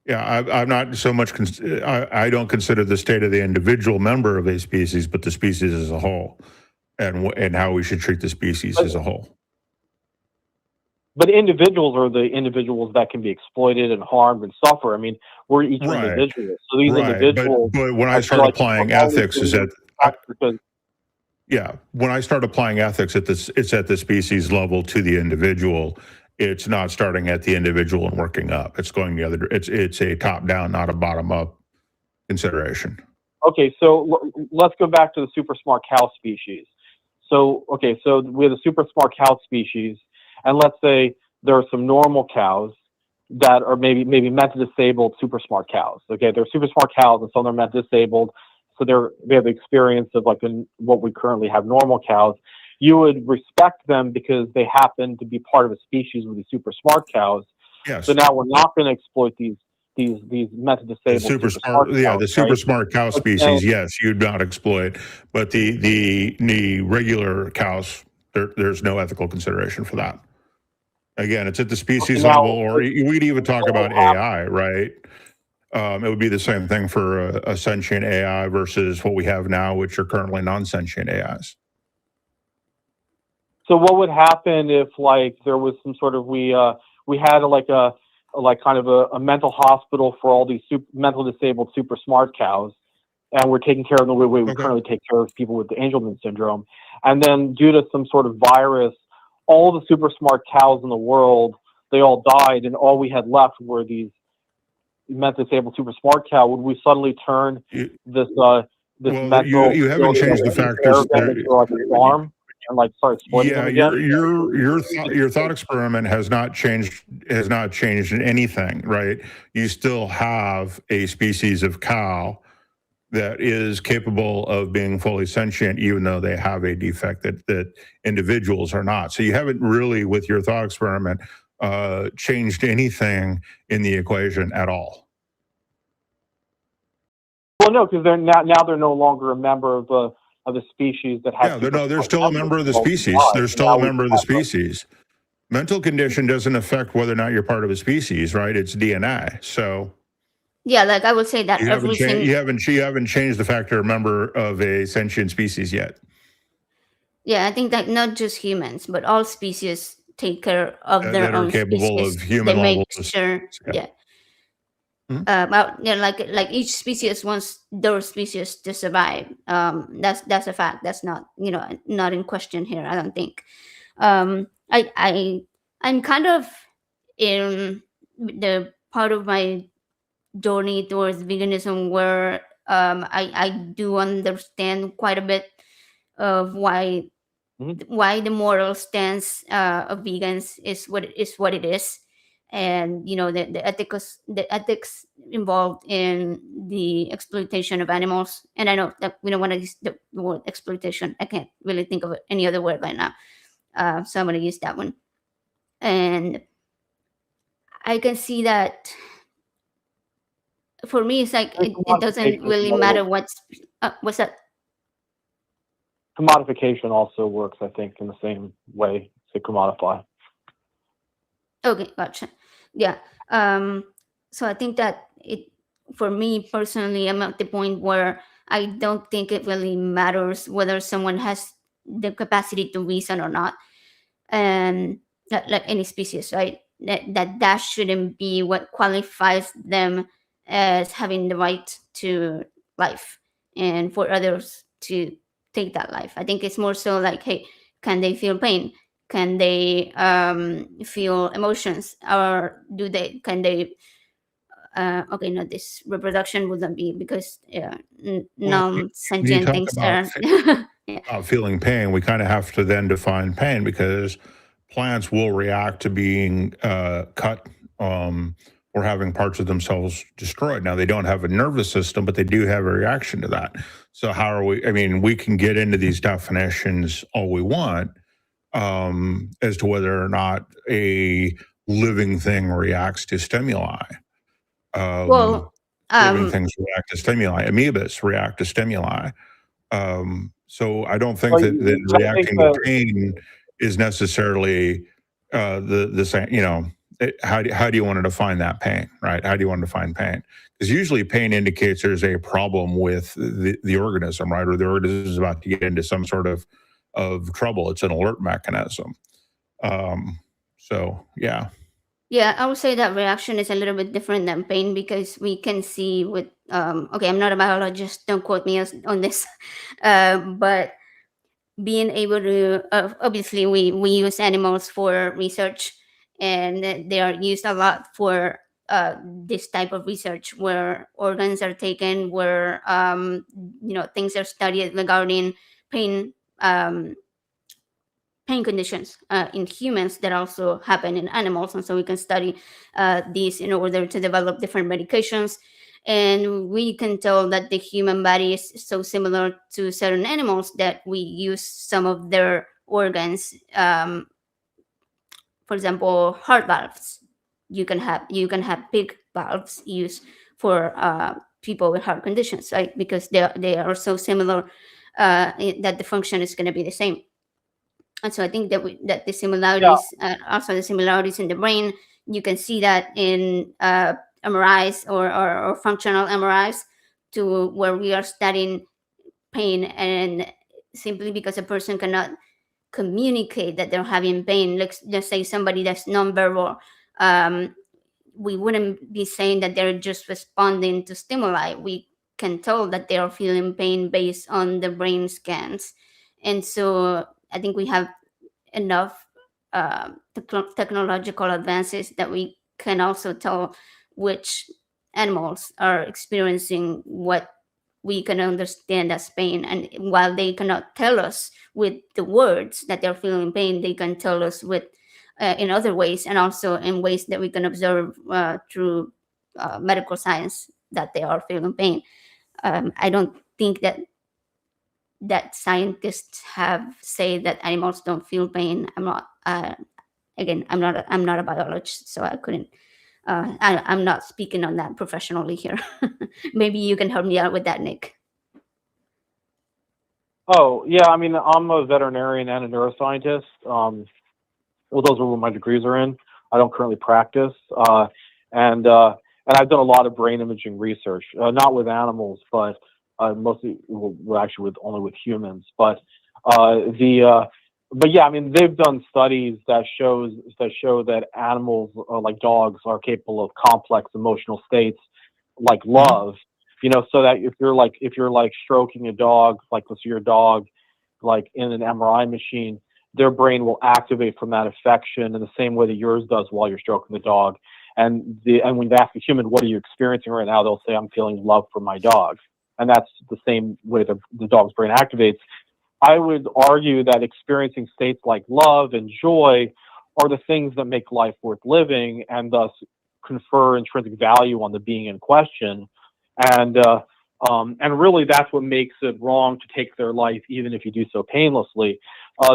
Yeah, I'm not so much. I don't consider the state of the individual member of a species, but the species as a whole, and how we should treat the species as a whole.
But individuals are the individuals that can be exploited and harmed and suffer. I mean, we're each individual. So these individuals.
But when I start applying ethics, when I start applying ethics it's at the species level to the individual. It's not starting at the individual and working up. It's going the other. It's a top down, not a bottom up consideration.
Okay, so let's go back to the super smart cow species. So we have the super smart cow species, and let's say there are some normal cows that are maybe mentally disabled, super smart cows. Okay, they're super smart cows, and some are mentally disabled, so they have the experience of like what we currently have normal cows. You would respect them because they happen to be part of a species with these super smart cows.
Yes.
So now we're not going to exploit these mentally
The
disabled
super smart,
cows,
the super
right?
smart cow
But
species, yes, you'd not exploit, but the regular cows, there's no ethical consideration for that. Again, it's at the species
now,
level, or we could even talk
what
about
will happen-
AI, right? It would be the same thing for a sentient AI versus what we have now, which are currently non-sentient AIs.
So what would happen if like there was some sort of we had like kind of a mental hospital for all these mentally disabled super smart cows, and we're taking care of them the way we currently take care of people with the Angelman syndrome, and then due to some sort of virus, all the super smart cows in the world, they all died, and all we had left were these mentally disabled super smart cow. Would we suddenly turn this mental
you haven't changed the factors
into like a farm and like start exploiting them again?
Your thought experiment has not changed in anything, right? You still have a species of cow that is capable of being fully sentient, even though they have a defect that individuals are not. So you haven't really, with your thought experiment, changed anything in the equation at all.
Well, no, because they're no longer a member of the species that has.
Yeah, they're still a member of the species. They're still a member of the species. Mental condition doesn't affect whether or not you're part of a species, right? It's DNA. So
Yeah, like I would say that
you haven't changed the fact you're a member of a sentient species yet.
Yeah, I think that not just humans, but all species take care of their
that are
own
capable
species.
of human
They make
levels.
sure, yeah.
Mhm.
Well, yeah, like each species wants their species to survive. That's a fact. That's not not in question here. I don't think. I'm kind of in the part of my journey towards veganism where I do understand quite a bit of why the moral stance of vegans is what it is, and the ethics involved in the exploitation of animals. And I know that we don't want to use the word exploitation. I can't really think of any other word right now, so I'm going to use that one. And I can see that for me it's like it doesn't really matter what's that.
Commodification also works, I think, in the same way to commodify.
Okay, gotcha. Yeah. So I think that for me personally, I'm at the point where I don't think it really matters whether someone has the capacity to reason or not, and like any species, right? That shouldn't be what qualifies them as having the right to life, and for others to take that life. I think it's more so like, hey, can they feel pain? Can they feel emotions, or can they okay, not this reproduction wouldn't be because
Well, when you
non-sentient
talk
things
about
are yeah.
feeling pain, we kind of have to then define pain, because plants will react to being cut or having parts of themselves destroyed. Now, they don't have a nervous system, but they do have a reaction to that. So how are we? I mean, we can get into these definitions all we want as to whether or not a living thing reacts to stimuli.
Well,
Living things react to stimuli. Amoebas react to stimuli. So I don't think that reacting to pain is necessarily the same. How do you want to define that pain, right? How do you want to define pain? Because usually pain indicates there's a problem with the organism, right? Or the organism is about to get into some sort of trouble. It's an alert mechanism. So yeah.
Yeah, I would say that reaction is a little bit different than pain, because we can see with okay, I'm not a biologist, don't quote me on this, but being able to obviously we use animals for research, and they are used a lot for this type of research where organs are taken, where things are studied regarding pain pain conditions in humans that also happen in animals, and so we can study these in order to develop different medications. And we can tell that the human body is so similar to certain animals that we use some of their organs. For example, heart valves. You can have pig valves used for people with heart conditions, right? Because they are so similar that the function is going to be the same. And so I think that the
Yeah.
similarities, also the similarities in the brain, you can see that in MRIs or functional MRIs, to where we are studying pain, and simply because a person cannot communicate that they're having pain, like let's say somebody that's nonverbal, um, we wouldn't be saying that they're just responding to stimuli. We can tell that they are feeling pain based on the brain scans. And so I think we have enough technological advances that we can also tell which animals are experiencing what we can understand as pain. And while they cannot tell us with the words that they're feeling pain, they can tell us with in other ways, and also in ways that we can observe through medical science that they are feeling pain. I don't think that scientists have said that animals don't feel pain. I'm not. Again, I'm not a biologist, so I couldn't. I'm not speaking on that professionally here. Maybe you can help me out with that, Nick.
Oh, yeah. I mean, I'm a veterinarian and a neuroscientist. Well, those are what my degrees are in. I don't currently practice, and I've done a lot of brain imaging research, not with animals, but mostly, well, actually, with only with humans. But yeah, I mean, they've done studies that show that animals, like dogs, are capable of complex emotional states like
Mhm.
love. So that if you're like stroking a dog, like let's say your dog, like in an MRI machine, their brain will activate from that affection in the same way that yours does while you're stroking the dog. And when you ask a human, what are you experiencing right now, they'll say, I'm feeling love for my dog. And that's the same way the dog's brain activates. I would argue that experiencing states like love and joy are the things that make life worth living, and thus confer intrinsic value on the being in question. And really, that's what makes it wrong to take their life, even if you do so painlessly.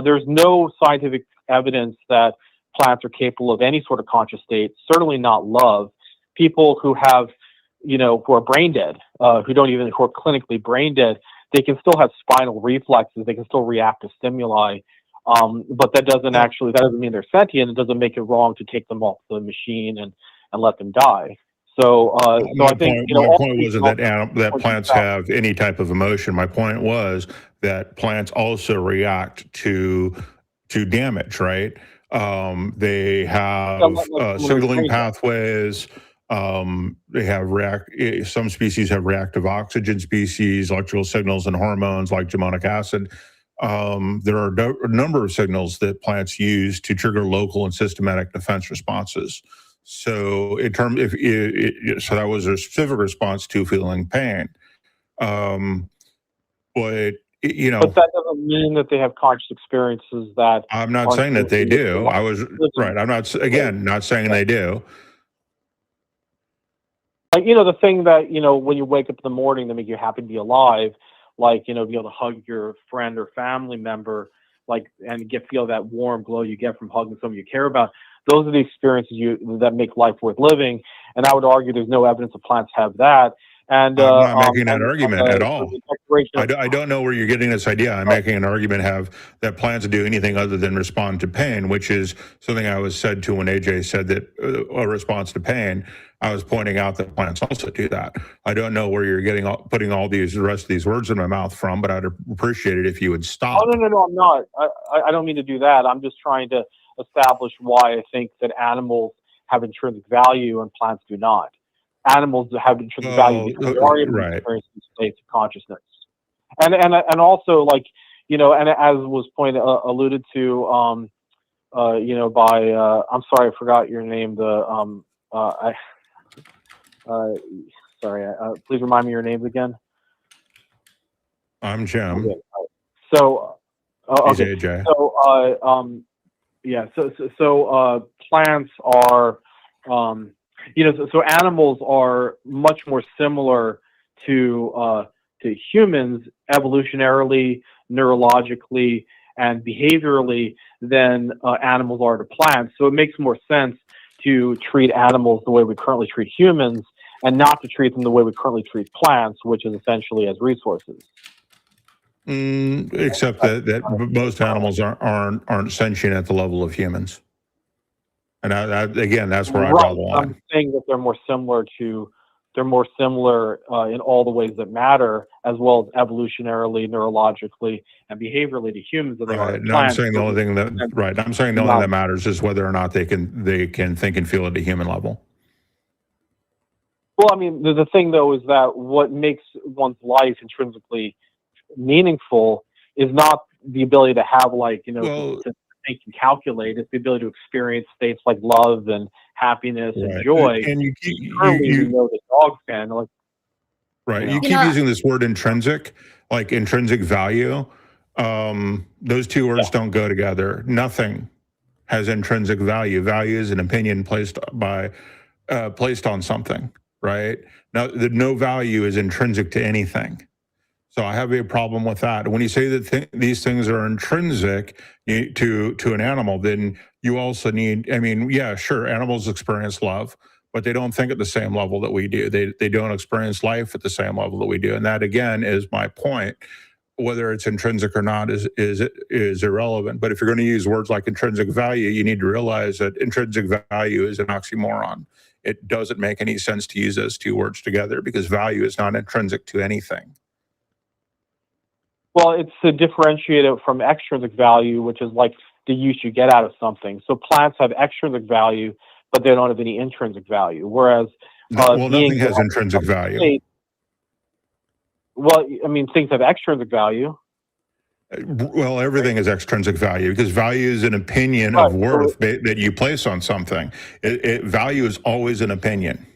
There's no scientific evidence that plants are capable of any sort of conscious state, certainly not love. People who are brain dead, who are clinically brain dead, they can still have spinal reflexes. They can still react to stimuli. But that doesn't mean they're sentient. It doesn't make it wrong to take them off the machine and let them die. So I think,
My
all
point
these
wasn't that plants
out.
have any type of emotion. My point was that plants also react to damage, right? They
Yeah,
have
like someone who's
signaling
brain dead.
pathways. They have some species have reactive oxygen species, electrical signals, and hormones like gemonic acid. There are a number of signals that plants use to trigger local and systematic defense responses. So, so that was a specific response to feeling pain. Um, but
But that doesn't mean that they have conscious experiences that
I'm not
are
saying that they
intrinsic with the
do.
life
I was
living.
right. I'm not
Right?
again not saying they do.
Like, the thing that, when you wake up in the morning that make you happy to be alive, like, be able to hug your friend or family member, like, and feel that warm glow you get from hugging someone you care about. Those are the experiences that make life worth living. And I would argue there's no evidence that plants have that. And
I'm not making that
on
argument at
the
all.
Declaration of
I don't know where you're getting this idea. I'm making an argument that plants do anything other than respond to pain, which is something I was said to when AJ said that a response to pain. I was pointing out that plants also do that. I don't know where you're putting all the rest of these words in my mouth from, but I'd appreciate it if you would
Oh,
stop.
no, I'm not. I don't mean to do that. I'm just trying to establish why I think that animals have intrinsic value and plants do not. Animals have intrinsic value
Oh,
because they are able to
right.
experience these states of consciousness. And also, like, and as was alluded to, by I'm sorry, I forgot your name. Sorry, please remind me your names again.
I'm Jim.
Okay. So
He's
Okay.
AJ.
Yeah. So plants are, so animals are much more similar to humans evolutionarily, neurologically, and behaviorally than animals are to plants. So it makes more sense to treat animals the way we currently treat humans, and not to treat them the way we currently treat plants, which is essentially as resources.
Except that most animals aren't sentient at the level of humans, and again, that's where I draw
Right.
the
I'm
line.
saying that they're more similar in all the ways that matter, as well as evolutionarily, neurologically, and behaviorally to humans than they are to
Right. No, I'm
plants.
saying the only thing that right. I'm saying the only thing that matters is whether or not they can think and feel at a human level.
Well, I mean, the thing though is that what makes one's life intrinsically meaningful is not the ability to have to think and calculate. It's the ability to experience states like love and happiness and
Right.
joy.
And
Currently, we know that dogs can.
Right. You keep using this word intrinsic, like intrinsic value. Those two words don't go together. Nothing has intrinsic value. Value is an opinion placed on something, right? Now, no value is intrinsic to anything. So I have a problem with that. When you say that these things are intrinsic to an animal, then you also need, I mean, yeah, sure, animals experience love, but they don't think at the same level that we do. They don't experience life at the same level that we do. And that, again, is my point. Whether it's intrinsic or not is irrelevant. But if you're going to use words like intrinsic value, you need to realize that intrinsic value is an oxymoron. It doesn't make any sense to use those two words together, because value is not intrinsic to anything.
Well, it's to differentiate it from extrinsic value, which is like the use you get out of something. So plants have extrinsic value, but they don't have any intrinsic value. Whereas,
nothing has intrinsic value.
Well, I mean, things have extrinsic value.
Well, everything is extrinsic value, because value is an opinion of worth that you place on something. Value is always an opinion.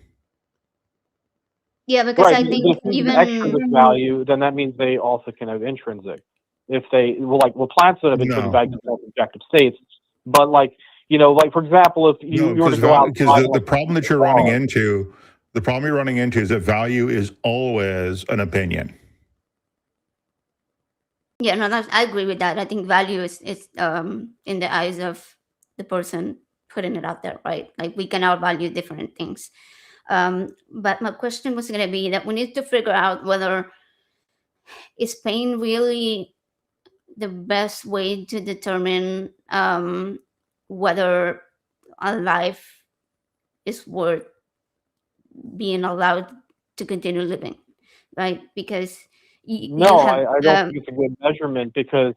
Yeah, because I think even
extrinsic value, then that means they also can have intrinsic. If they plants that have intrinsic value have objective states, but for example, if you were to go out,
because the problem that you're running into, is that value is always an opinion.
Yeah, no, I agree with that. I think value is in the eyes of the person putting it out there, right? Like, we can outvalue different things. But my question was going to be that we need to figure out whether is pain really the best way to determine whether a life is worth being allowed to continue living, right? Because
I don't think it's a good measurement, because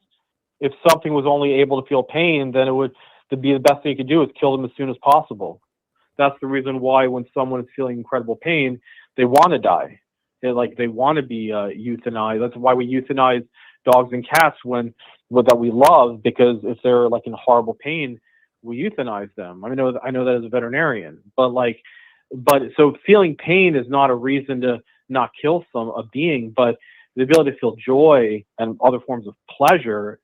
if something was only able to feel pain, then to be the best thing you could do is kill them as soon as possible. That's the reason why when someone is feeling incredible pain, they want to die. They want to be euthanized. That's why we euthanize dogs and cats that we love, because if they're in horrible pain, we euthanize them. I know that as a veterinarian, but so feeling pain is not a reason to not kill a being, but the ability to feel joy and other forms of pleasure,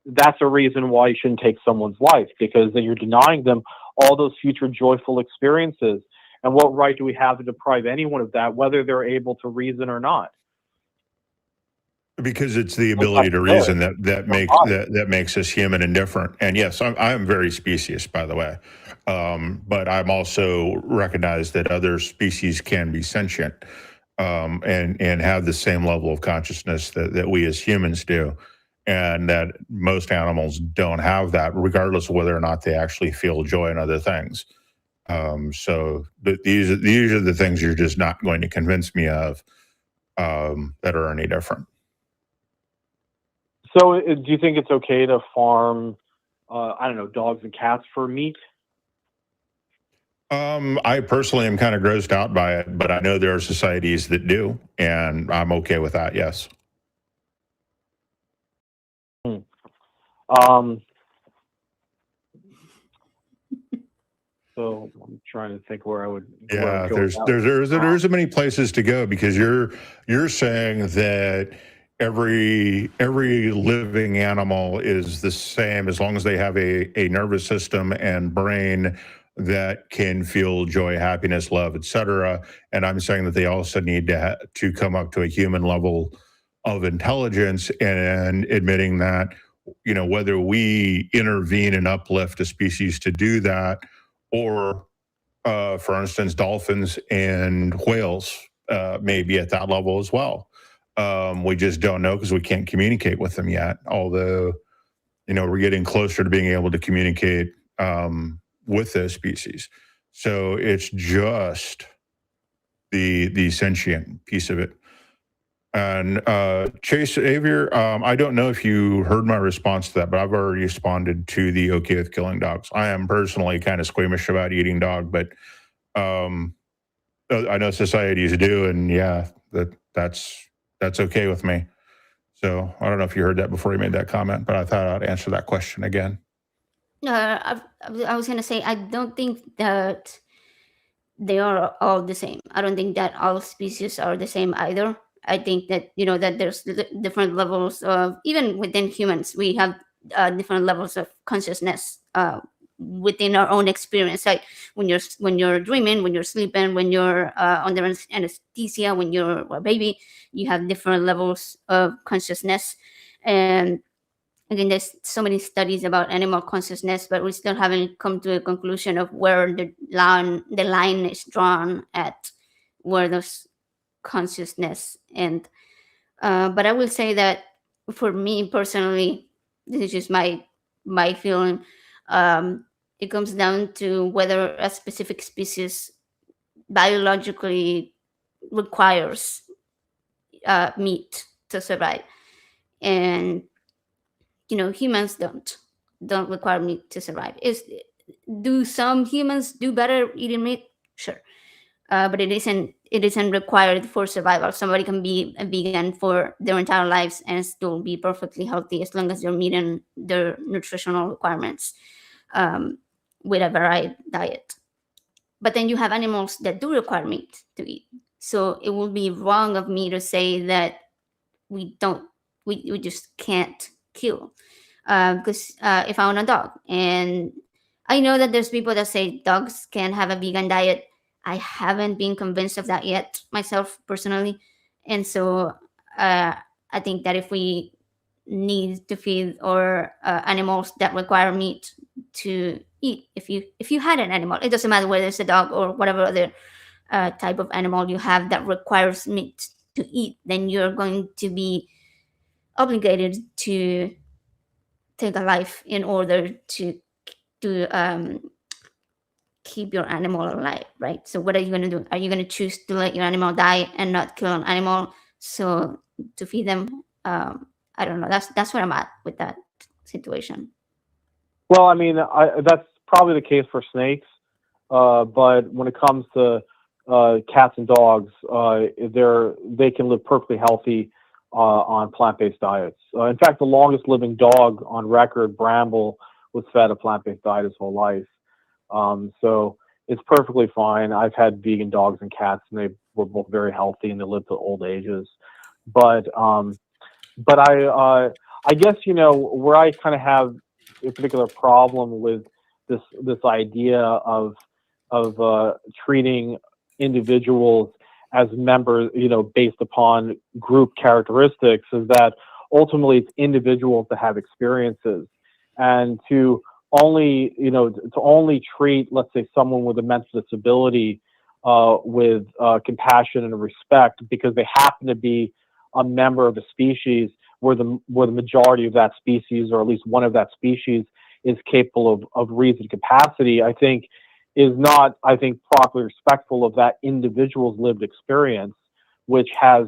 that's a reason why you shouldn't take someone's life, because then you're denying them all those future joyful experiences. And what right do we have to deprive anyone of that, whether they're able to reason or not?
Because it's the ability to reason that makes us human and different. And yes, I am very specious, by the way, but I'm also recognize that other species can be sentient and have the same level of consciousness that we as humans do, and that most animals don't have that, regardless of whether or not they actually feel joy in other things. So these are the things you're just not going to convince me of that are any different.
So do you think it's okay to farm, dogs and cats for meat?
I personally am kind of grossed out by it, but I know there are societies that do, and I'm okay with that, yes.
So I'm trying to think where I would.
Yeah, there's so many places to go, because you're saying that every living animal is the same as long as they have a nervous system and brain that can feel joy, happiness, love, etc. And I'm saying that they also need to come up to a human level of intelligence, and admitting that, whether we intervene and uplift a species to do that, or for instance, dolphins and whales may be at that level as well. We just don't know because we can't communicate with them yet. Although, we're getting closer to being able to communicate with those species. So it's just the sentient piece of it. And Chase Avier, I don't know if you heard my response to that, but I've already responded to the okay with killing dogs. I am personally kind of squeamish about eating dog, but I know societies do, and yeah, that's okay with me. So I don't know if you heard that before you made that comment, but I thought I'd answer that question again.
I was going to say, I don't think that they are all the same. I don't think that all species are the same either. I think that, that there's different levels of, even within humans, we have different levels of consciousness within our own experience. Like when you're dreaming, when you're sleeping, when you're under anesthesia, when you're a baby, you have different levels of consciousness. And again, there's so many studies about animal consciousness, but we still haven't come to a conclusion of where the line is drawn at where those consciousness. And but I will say that for me personally, this is just my feeling. It comes down to whether a specific species biologically requires meat to survive, and humans don't require meat to survive. Do some humans do better eating meat? Sure. But it isn't required for survival. Somebody can be a vegan for their entire lives and still be perfectly healthy as long as they're meeting their nutritional requirements with a varied diet. But then you have animals that do require meat to eat. So it would be wrong of me to say that we just can't kill. Because if I own a dog, and I know that there's people that say dogs can have a vegan diet, I haven't been convinced of that yet myself personally. And so I think that if we need to feed our animals that require meat to eat, if you had an animal, it doesn't matter whether it's a dog or whatever other type of animal you have that requires meat to eat, then you're going to be obligated to take a life in order to keep your animal alive, right? So what are you going to do? Are you going to choose to let your animal die and not kill an animal so to feed them? I don't know. That's where I'm at with that situation.
Well, I mean, that's probably the case for snakes, but when it comes to cats and dogs, they can live perfectly healthy on plant-based diets. In fact, the longest living dog on record, Bramble, was fed a plant-based diet his whole life. So it's perfectly fine. I've had vegan dogs and cats, and they were both very healthy, and they lived to old ages. But I guess, where I kind of have a particular problem with this idea of treating individuals as members, based upon group characteristics, is that ultimately it's individuals that have experiences, and to only treat, let's say, someone with a mental disability with compassion and respect because they happen to be a member of a species where the majority of that species, or at least one of that species, is capable of reason capacity, I think is not, properly respectful of that individual's lived experience, which has,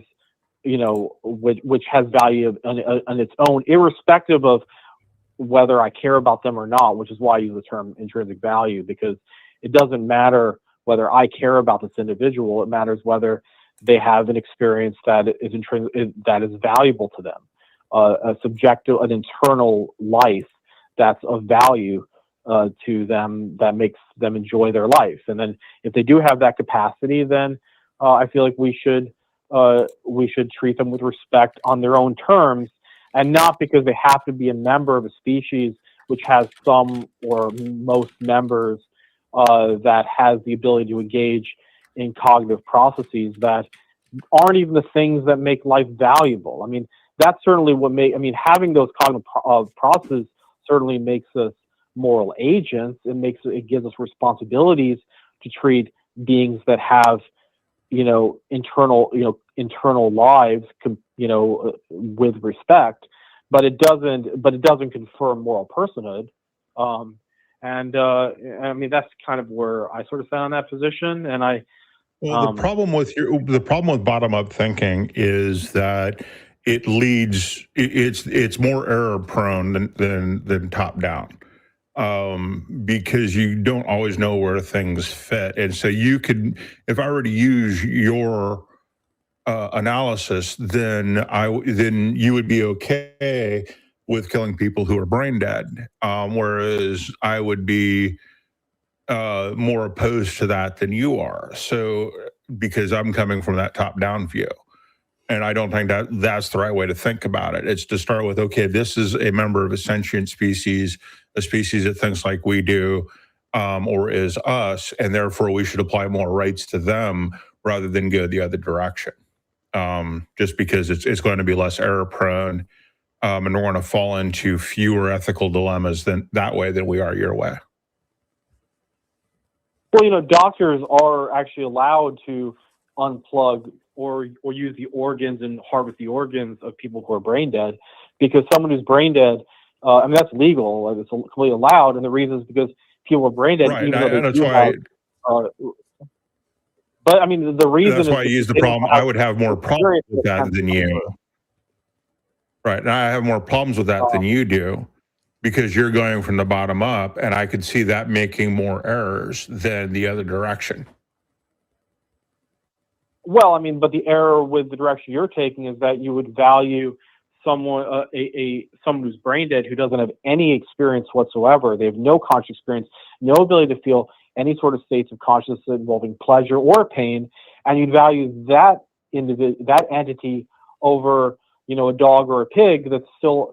which has value on its own, irrespective of whether I care about them or not, which is why I use the term intrinsic value, because it doesn't matter whether I care about this individual. It matters whether they have an experience that is valuable to them, a subjective, an internal life that's of value to them, that makes them enjoy their life. And then if they do have that capacity, then I feel like we should we should treat them with respect on their own terms, and not because they have to be a member of a species which has some or most members that has the ability to engage in cognitive processes that aren't even the things that make life valuable. I mean, that's certainly what having those cognitive processes certainly makes us moral agents. It gives us responsibilities to treat beings that have, internal lives, with respect, but it doesn't confer moral personhood. That's kind of where I sort of stand on that position. And
the problem with bottom up thinking is that it's more error prone than top down. Because you don't always know where things fit. And so if I were to use your analysis, then you would be okay with killing people who are brain dead. Whereas I would be more opposed to that than you are. So, because I'm coming from that top down view. And I don't think that's the right way to think about it. It's to start with, okay, this is a member of a sentient species, a species that thinks like we do, or is us, and therefore we should apply more rights to them rather than go the other direction. Just because it's going to be less error prone, and we're going to fall into fewer ethical dilemmas than we are your way.
Well, doctors are actually allowed to unplug or use the organs and harvest the organs of people who are brain dead, because someone who's brain dead, that's legal, it's completely allowed, and the reason is because people are brain dead.
Right,
even though
that's why.
But the reason
that's why I use the problem. I would have more problems with that than you. Right, and I have more problems with that than you do, because you're going from the bottom up, and I could see that making more errors than the other direction.
Well, but the error with the direction you're taking is that you would value someone, someone who's brain dead, who doesn't have any experience whatsoever. They have no conscious experience, no ability to feel any sort of states of consciousness involving pleasure or pain, and you'd value that entity over, a dog or a pig that's still,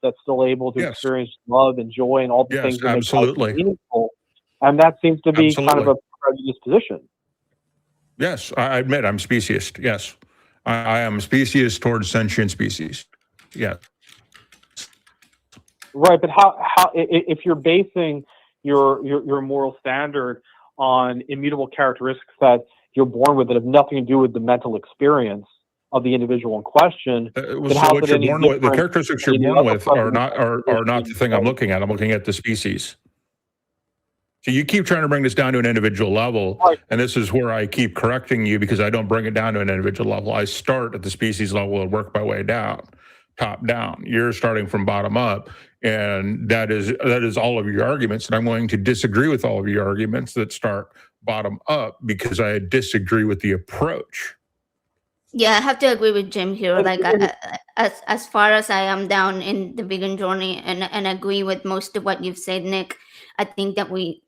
that's still able to experience love and joy and all the things that make life meaningful. And that seems to be kind of a prejudiced position.
Yes, I admit I'm speciesist. Yes, I am speciesist towards sentient species. Yeah.
Right, but how if you're basing your moral standard on immutable characteristics that you're born with that have nothing to do with the mental experience of the individual in question,
so what you're born with, the characteristics you're born with are not the thing I'm looking at. I'm looking at the species. So you keep trying to bring this down to an individual level, and this is where I keep correcting you, because I don't bring it down to an individual level. I start at the species level and work my way down, top down. You're starting from bottom up, and that is all of your arguments, and I'm going to disagree with all of your arguments that start bottom up, because I disagree with the approach.
Yeah, I have to agree with Jim here. Like, as far as I am down in the vegan journey, and agree with most of what you've said, Nick, I think that we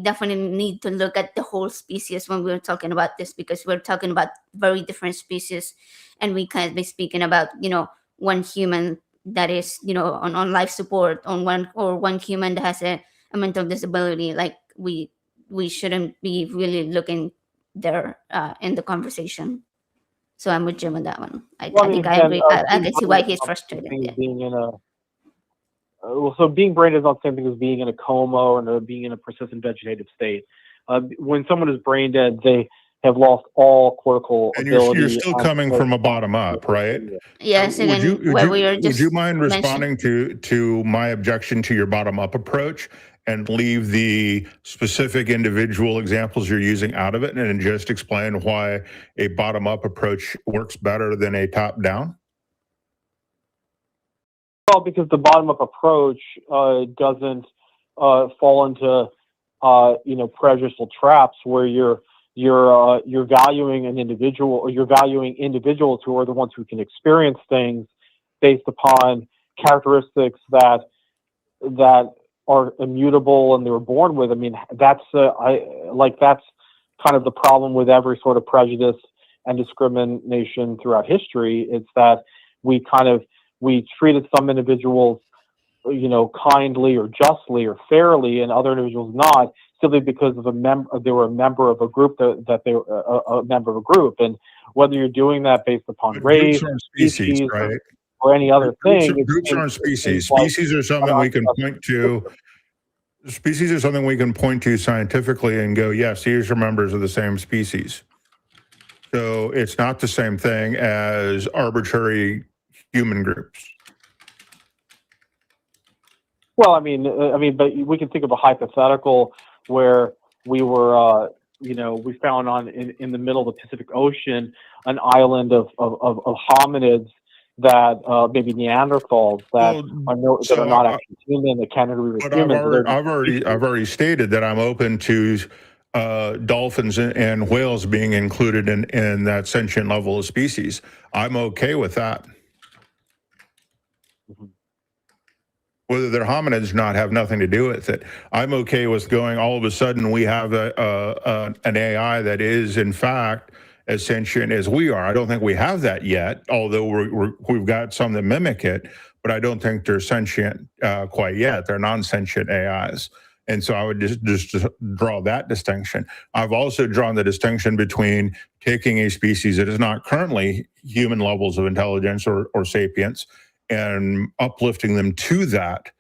definitely need to look at the whole species when we're talking about this, because we're talking about very different species, and we can't be speaking about, one human that is, on life support, on one human that has a mental disability. Like, we shouldn't be really looking there in the conversation. So I'm with Jim on that one. I think I agree. I can see why he's frustrated. Yeah.
So being brain dead is not the same thing as being in a coma or being in a persistent vegetative state. When someone is brain dead, they have lost all cortical ability.
You're still coming from a bottom up, right?
Yes.
So would you mind responding to my objection to your bottom up approach, and leave the specific individual examples you're using out of it, and just explain why a bottom up approach works better than a top down?
Well, because the bottom up approach doesn't fall into prejudicial traps where you're valuing an individual, or you're valuing individuals who are the ones who can experience things based upon characteristics that are immutable and they were born with. That's kind of the problem with every sort of prejudice and discrimination throughout history. It's that we treated some individuals, kindly or justly or fairly, and other individuals not, simply because of they were a member of a group that they were a member of a group. And whether you're doing that based upon
But
race,
groups aren't species,
species,
right?
or any other thing,
Groups aren't species. Species are something we can point to. Species are something we can point to scientifically and go, yes, these are members of the same species. So it's not the same thing as arbitrary human groups.
Well, but we can think of a hypothetical where we were, we found in the middle of the Pacific Ocean an island of hominids that maybe Neanderthals that are not actually human, that can't agree with humans.
I've already stated that I'm open to dolphins and whales being included in that sentient level of species. I'm okay with that.
Mm-hmm.
Whether they're hominids or not have nothing to do with it. I'm okay with going, all of a sudden we have an AI that is in fact as sentient as we are. I don't think we have that yet, although we've got some that mimic it, but I don't think they're sentient quite yet. They're non-sentient AIs. And so I would just draw that distinction. I've also drawn the distinction between taking a species that is not currently human levels of intelligence or sapience and uplifting them to that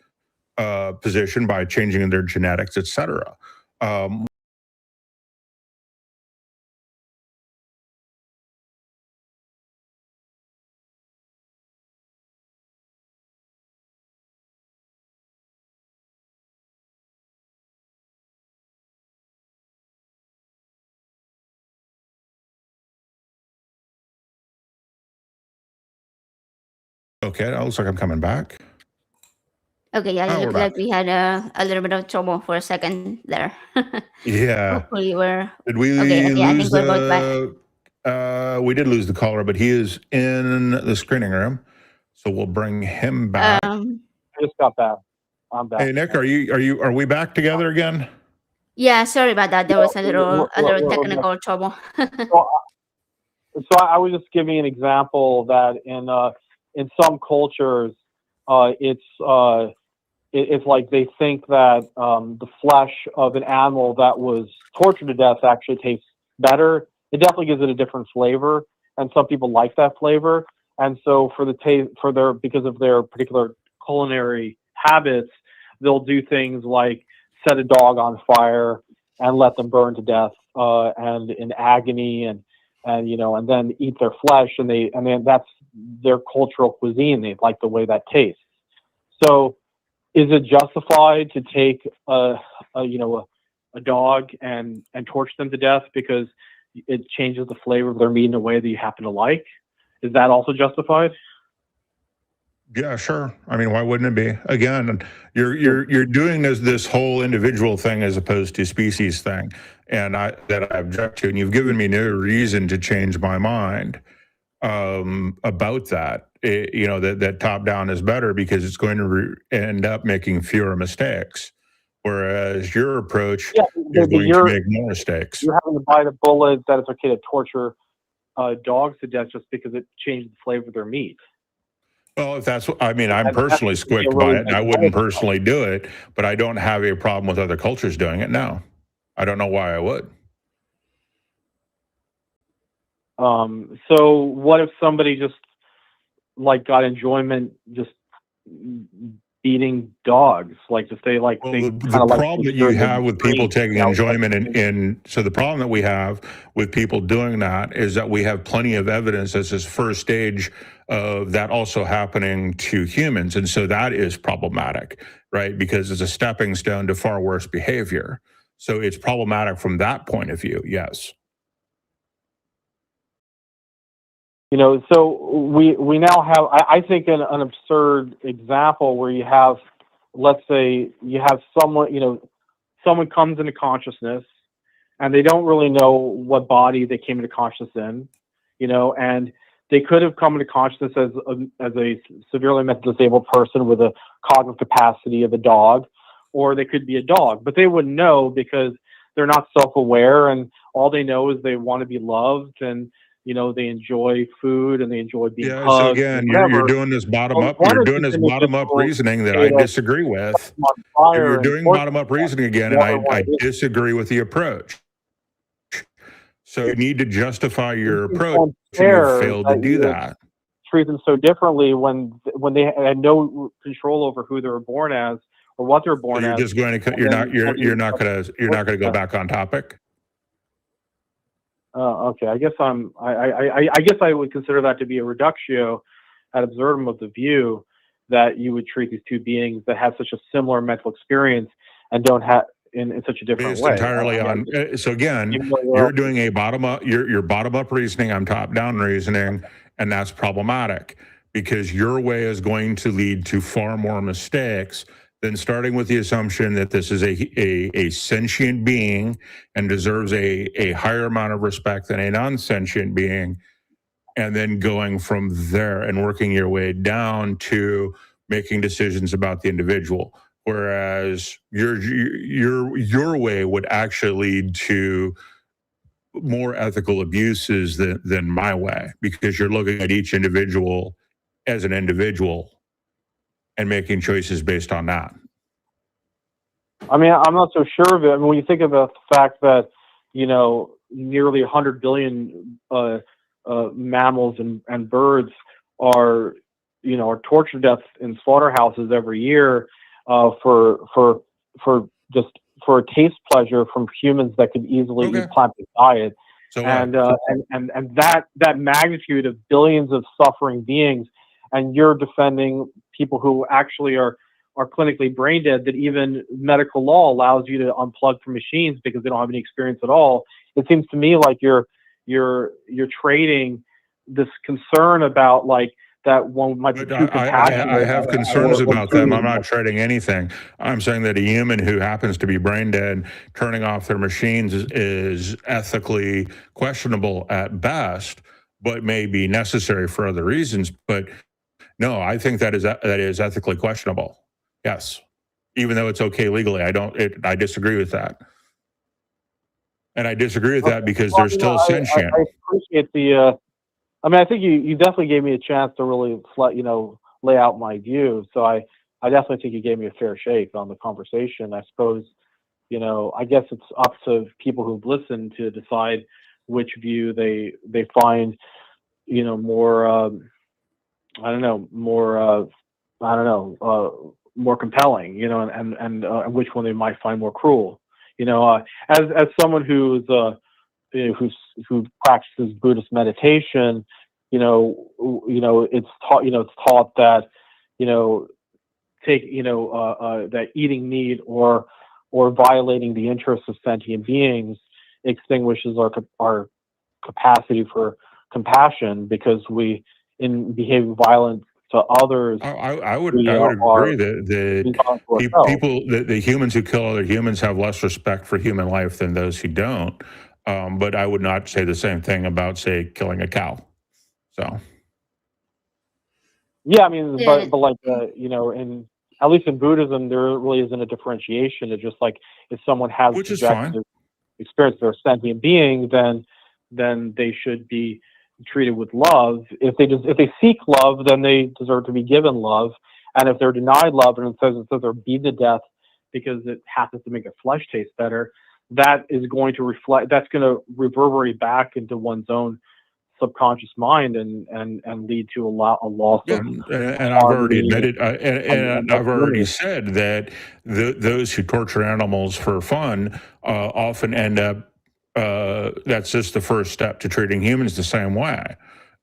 position by changing their genetics, et cetera. Okay, it looks like I'm coming back.
Okay, yeah, it
Oh, we're
looked like
back.
we had a little bit of trouble for a second there.
Yeah.
Hopefully we're
Did we
okay. Okay, I
lose
think we're both back.
we did lose the caller, but he is in the screening room. So we'll bring him back.
I just got back. I'm back.
Hey Nick, are we back together again?
Yeah, sorry about that. There was a little
we're
technical trouble.
So I was just giving an example that in some cultures, it's like they think that the flesh of an animal that was tortured to death actually tastes better. It definitely gives it a different flavor, and some people like that flavor. And so because of their particular culinary habits, they'll do things like set a dog on fire and let them burn to death and in agony and then eat their flesh, and then that's their cultural cuisine. They like the way that tastes. So is it justified to take a dog and torture them to death because it changes the flavor of their meat in a way that you happen to like? Is that also justified?
Yeah, sure. I mean, why wouldn't it be? Again, you're doing this whole individual thing as opposed to species thing, and I object to. And you've given me no reason to change my mind about that. That top down is better because it's going to end up making fewer mistakes, whereas your approach is going to make more mistakes.
You're having to bite a bullet that it's okay to torture dogs to death just because it changed the flavor of their meat.
Well, if that's what, I mean, I'm personally squicked by it, and I wouldn't personally do it, but I don't have a problem with other cultures doing it. No, I don't know why I would.
So what if somebody just got enjoyment just beating dogs?
The problem that you have with people taking enjoyment so the problem that we have with people doing that is that we have plenty of evidence as this first stage of that also happening to humans. And so that is problematic, right? Because it's a stepping stone to far worse behavior. So it's problematic from that point of view, yes.
So we now have, I think, an absurd example where you have, let's say, you have someone comes into consciousness, and they don't really know what body they came into consciousness in, and they could have come into consciousness as a severely mentally disabled person with a cognitive capacity of a dog, or they could be a dog, but they wouldn't know because they're not self-aware, and all they know is they want to be loved, and they enjoy food and they enjoy being
Yeah. So
hugged and
again, you're
whatever.
doing this bottom
Well,
up.
one
You're
of
doing
these
this bottom up
individuals
reasoning that I
made us
disagree with.
on
You're
fire and
doing
tortured
bottom up
them.
reasoning again, and
Water
I
one of his
disagree with the approach. So you need to justify your
It's
approach, and you've
unfair
failed to
that
do
you would
that.
treat them so differently when they had no control over who they were born as or what they're
So
born
you're
as.
just going to
And
you're
then
not
when you
you're not going to go back on topic.
okay, I guess I guess I would consider that to be a reductio ad absurdum of the view that you would treat these two beings that have such a similar mental experience and don't have in such a different
Based
way.
entirely on. So again, you're doing a bottom up. You're bottom up reasoning. I'm top down reasoning, and that's problematic because your way is going to lead to far more mistakes than starting with the assumption that this is a sentient being and deserves a higher amount of respect than a non-sentient being, and then going from there and working your way down to making decisions about the individual. Whereas your way would actually lead to more ethical abuses than my way, because you're looking at each individual as an individual and making choices based on that.
I mean, I'm not so sure of it. I mean, when you think about the fact that, nearly 100 billion mammals and birds are tortured to death in slaughterhouses every year for a taste pleasure from humans that could easily eat plant-based diet.
So
and that magnitude of billions of suffering beings, and you're defending people who actually are clinically brain dead, that even medical law allows you to unplug from machines because they don't have any experience at all. It seems to me like you're trading this concern about like that one might be too compassionate.
I have concerns about them. I'm not trading anything. I'm saying that a human who happens to be brain dead turning off their machines is ethically questionable at best, but may be necessary for other reasons. But no, I think that is ethically questionable. Yes, even though it's okay legally, I disagree with that, and I disagree with that because they're still sentient.
I appreciate the. I mean, I think you definitely gave me a chance to really lay out my view. So I definitely think you gave me a fair shake on the conversation. I suppose, I guess it's up to people who've listened to decide which view they find, more. More compelling, and which one they might find more cruel. As someone who practices Buddhist meditation, it's taught that, that eating meat or violating the interests of sentient beings extinguishes our capacity for compassion, because in behaving violent to others,
I would agree that the humans who kill other humans have less respect for human life than those who don't. But I would not say the same thing about, say, killing a cow. So.
Yeah, I mean, but like in at least in Buddhism, there really isn't a differentiation. It's just like if someone has subjective experience, they're a sentient being, then they should be treated with love. If they seek love, then they deserve to be given love. And if they're denied love and it says they're beaten to death because it happens to make their flesh taste better, that is going to that's going to reverberate back into one's own subconscious mind and lead to a loss of.
And I've already admitted, and I've already said that those who torture animals for fun often end up. That's just the first step to treating humans the same way.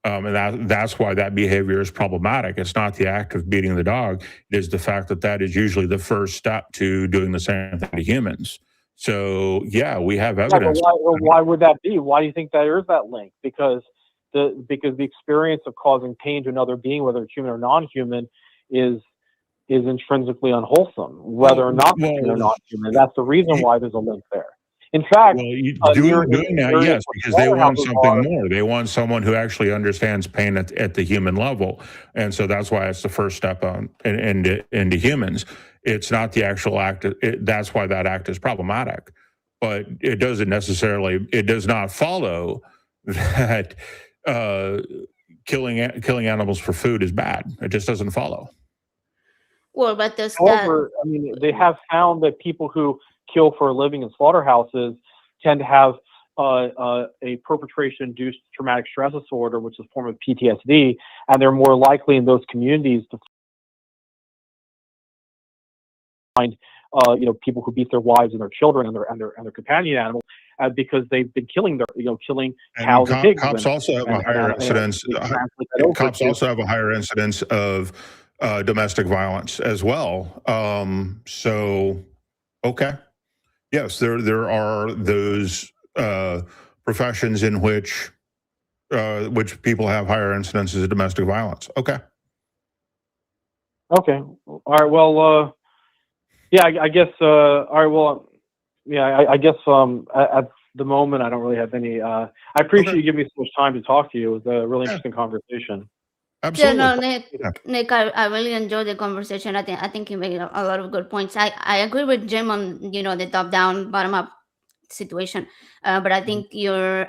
And that's why that behavior is problematic. It's not the act of beating the dog. It is the fact that is usually the first step to doing the same thing to humans. So, yeah, we have evidence.
Why would that be? Why do you think there is that link? Because the experience of causing pain to another being, whether it's human or non-human, is intrinsically unwholesome, whether or not human or non-human. That's the reason why there's a link there. In fact,
doing that, yes, because they want something more. They want someone who actually understands pain at the human level, and so that's why it's the first step into humans. It's not the actual act. That's why that act is problematic. But it does not follow that killing animals for food is bad. It just doesn't follow.
Well, but does
However, I mean, they have found that people who kill for a living in slaughterhouses tend to have a perpetration-induced traumatic stress disorder, which is a form of PTSD, and they're more likely in those communities to find, people who beat their wives and their children and their companion animals because they've been killing cows and pigs.
Cops also have a higher incidence. Cops also have a higher incidence of domestic violence as well. So, okay, yes, there are those professions in which people have higher incidences of domestic violence. Okay.
Okay. All right. Well, yeah, I guess. All right. Well, yeah, I guess at the moment I don't really have any. I appreciate you giving me so much time to talk to you. It was a really interesting conversation.
Absolutely.
Yeah, no, Nick, I really enjoyed the conversation. I think you made a lot of good points. I agree with Jim on the top down, bottom up situation, but I think your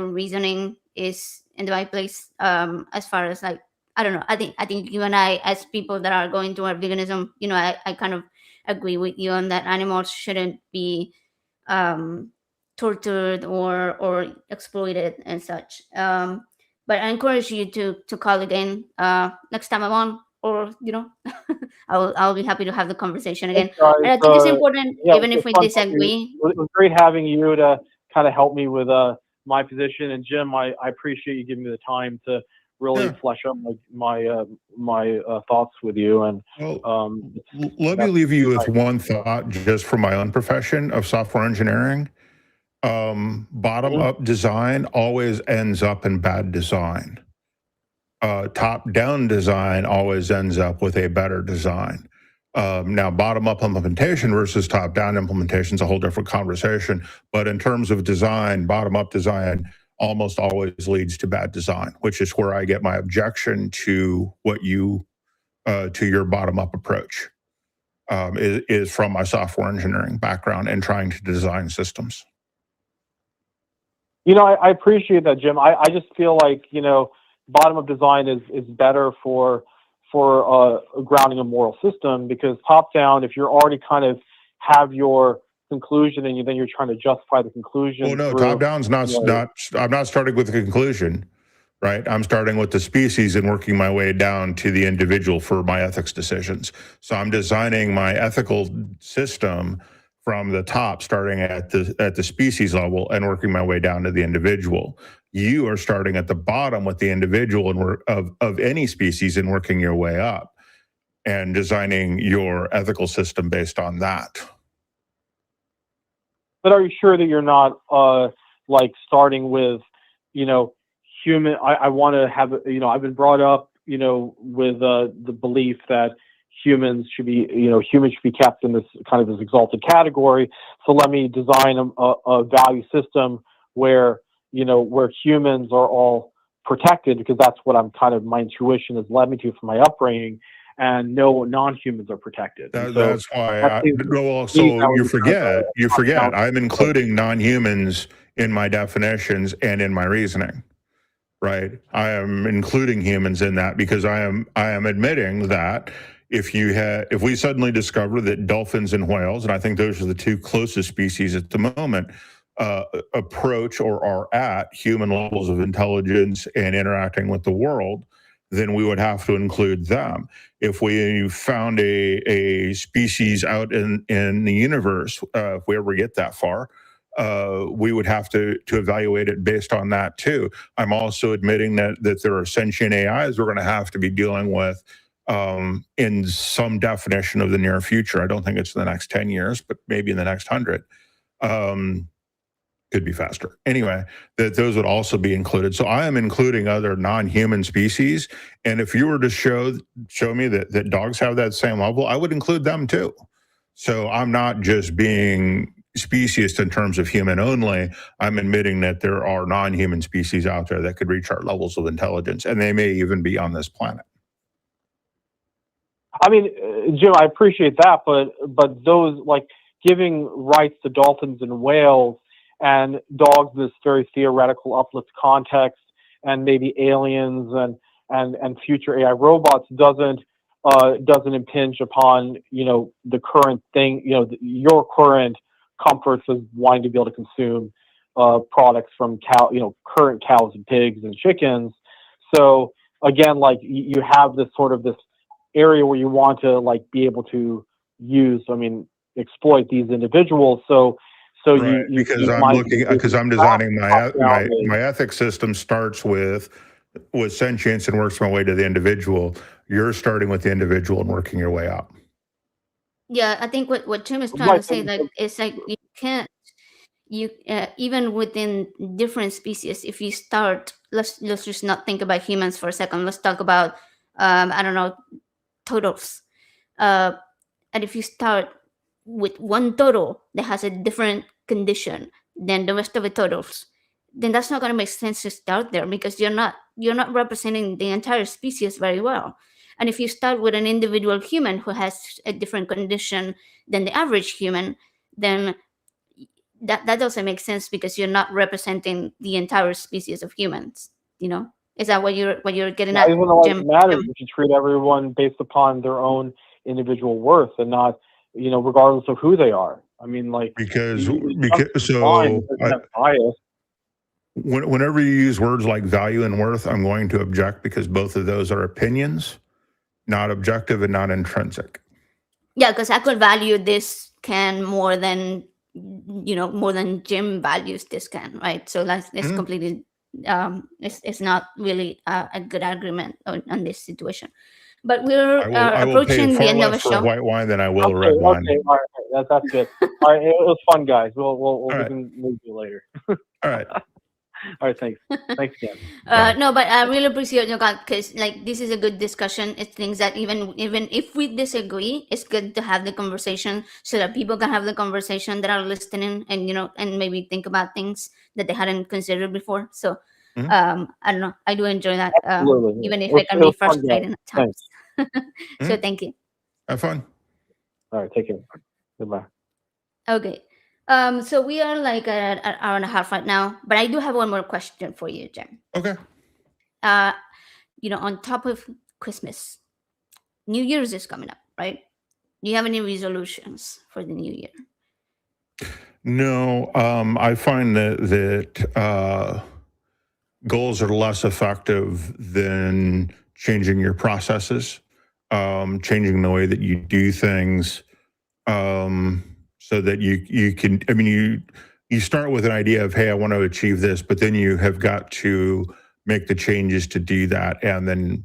reasoning is in the right place. As far as like, I don't know. I think you and I, as people that are going toward veganism, I kind of agree with you on that. Animals shouldn't be tortured or exploited and such. But I encourage you to call again next time I'm on, or I'll be happy to have the conversation again.
Thanks, guys.
And I think it's important,
Yeah,
even if we disagree.
It was great having you to kind of help me with my position. And Jim, I appreciate you giving me the time to really flesh out my thoughts with you. And
let me leave you with one thought, just from my own profession of software engineering. Bottom-up design always ends up in bad design. Top-down design always ends up with a better design. Now, bottom-up implementation versus top-down implementation is a whole different conversation. But in terms of design, bottom-up design almost always leads to bad design, which is where I get my objection to to your bottom-up approach, is from my software engineering background and trying to design systems.
I appreciate that, Jim. I just feel like, bottom-up design is better for grounding a moral system, because top-down, if you're already kind of have your conclusion and then you're trying to justify the conclusion.
Well, no, top-down's not. I'm not starting with the conclusion, right? I'm starting with the species and working my way down to the individual for my ethics decisions. So I'm designing my ethical system from the top, starting at the species level and working my way down to the individual. You are starting at the bottom with the individual and of any species and working your way up and designing your ethical system based on that.
But are you sure that you're not starting with, human? I want to have, I've been brought up, with the belief that humans should be kept in this kind of this exalted category. So let me design a value system where humans are all protected, because that's what my intuition has led me to from my upbringing, and no non-humans are protected.
That's why. You forget. I'm including non-humans in my definitions and in my reasoning. Right. I am including humans in that because I am admitting that if we suddenly discover that dolphins and whales, and I think those are the two closest species at the moment, approach or are at human levels of intelligence and interacting with the world, then we would have to include them. If we found a species out in the universe, if we ever get that far, we would have to evaluate it based on that too. I'm also admitting that there are sentient AIs we're going to have to be dealing with in some definition of the near future. I don't think it's in the next 10 years, but maybe in the next 100. Could be faster. Anyway, that those would also be included. So I am including other non-human species. And if you were to show me that dogs have that same level, I would include them too. So I'm not just being speciesist in terms of human only. I'm admitting that there are non-human species out there that could reach our levels of intelligence, and they may even be on this planet.
I mean, Jim, I appreciate that, but those, like giving rights to dolphins and whales and dogs in this very theoretical uplift context, and maybe aliens and future AI robots doesn't impinge upon the current thing, your current comforts of wanting to be able to consume products from current cows and pigs and chickens. So again, like you have this sort of this area where you want to like be able to exploit these individuals. So
Right, because I'm looking, because I'm designing my ethics system starts with sentience and works my way to the individual. You're starting with the individual and working your way up.
Yeah, I think what Tim is trying to say, like, it's like you can't, even within different species, if you start, let's just not think about humans for a second. Let's talk about I don't know, turtles. And if you start with one turtle that has a different condition than the rest of the turtles, then that's not going to make sense to start there, because you're not representing the entire species very well. And if you start with an individual human who has a different condition than the average human, then that doesn't make sense, because you're not representing the entire species of humans. Is that what you're getting at,
even though
Jim?
it matters, you should treat everyone based upon their own individual worth and not, regardless of who they are. I mean, like
because
bias.
Whenever you use words like value and worth, I'm going to object, because both of those are opinions, not objective and not intrinsic.
Yeah, because I could value this can more than Jim values this can, right? So it's completely it's not really a good argument on this situation. But we're approaching the end of the show.
White wine than I will red wine.
Okay, all right, that's good. All right, it was fun, guys. We can move you later.
All right.
All right, thanks again.
No, but I really appreciate your God, because like this is a good discussion. It's things that even if we disagree, it's good to have the conversation so that people can have the conversation that are listening, and and maybe think about things that they hadn't considered before. So I don't know, I do enjoy that, even if it can be frustrating at times. So thank you.
Have fun.
All right, take care. Goodbye.
Okay. So we are like at an hour and a half right now, but I do have one more question for you, Jim.
Okay.
On top of Christmas, New Year's is coming up, right? Do you have any resolutions for the new year?
No, I find that goals are less effective than changing your processes, changing the way that you do things. So that you can, you start with an idea of, hey, I want to achieve this, but then you have got to make the changes to do that, and then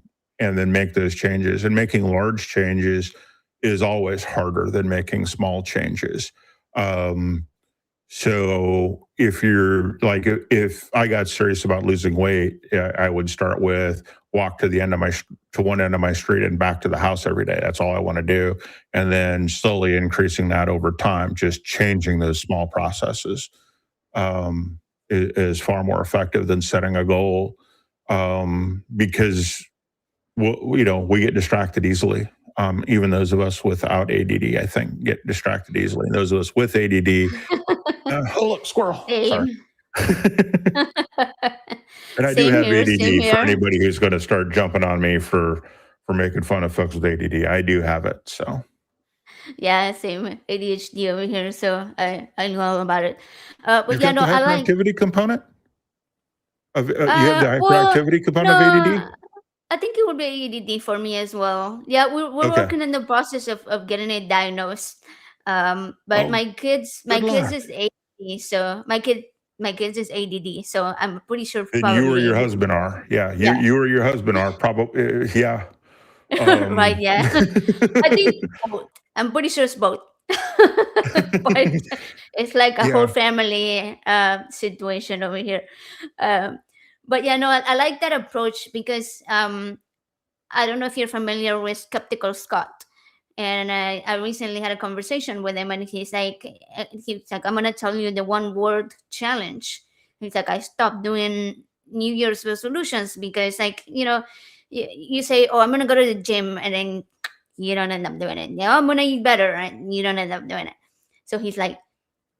make those changes. And making large changes is always harder than making small changes. So if you're like, if I got serious about losing weight, I would start with walk to one end of my street and back to the house every day. That's all I want to do. And then slowly increasing that over time, just changing those small processes is far more effective than setting a goal, because we get distracted easily. Even those of us without ADD, I think, get distracted easily. And those of us with ADD, oh look, squirrel. Sorry. And I do have ADD for anybody who's going to start jumping on me for making fun of folks with ADD. I do have it, so.
Yeah, same ADHD over here, so I know all about it. But
You've got the hyperactivity component? You have the hyperactivity component of ADD?
I think it would be ADD for me as well. Yeah, we're working in the process of getting it diagnosed. But my kids is ADD, so my kids is ADD, so I'm pretty sure.
And you or your husband are, yeah. You or your husband are probably, yeah.
Right, yeah. I think both. I'm pretty sure it's both. But it's like a whole family situation over here. But yeah, no, I like that approach, because I don't know if you're familiar with Skeptical Scott. And I recently had a conversation with him, and he's like, I'm gonna tell you the one word challenge. He's like, I stopped doing New Year's resolutions because, like, you say, oh, I'm gonna go to the gym, and then you don't end up doing it. Yeah, I'm gonna eat better, and you don't end up doing it. So he's like,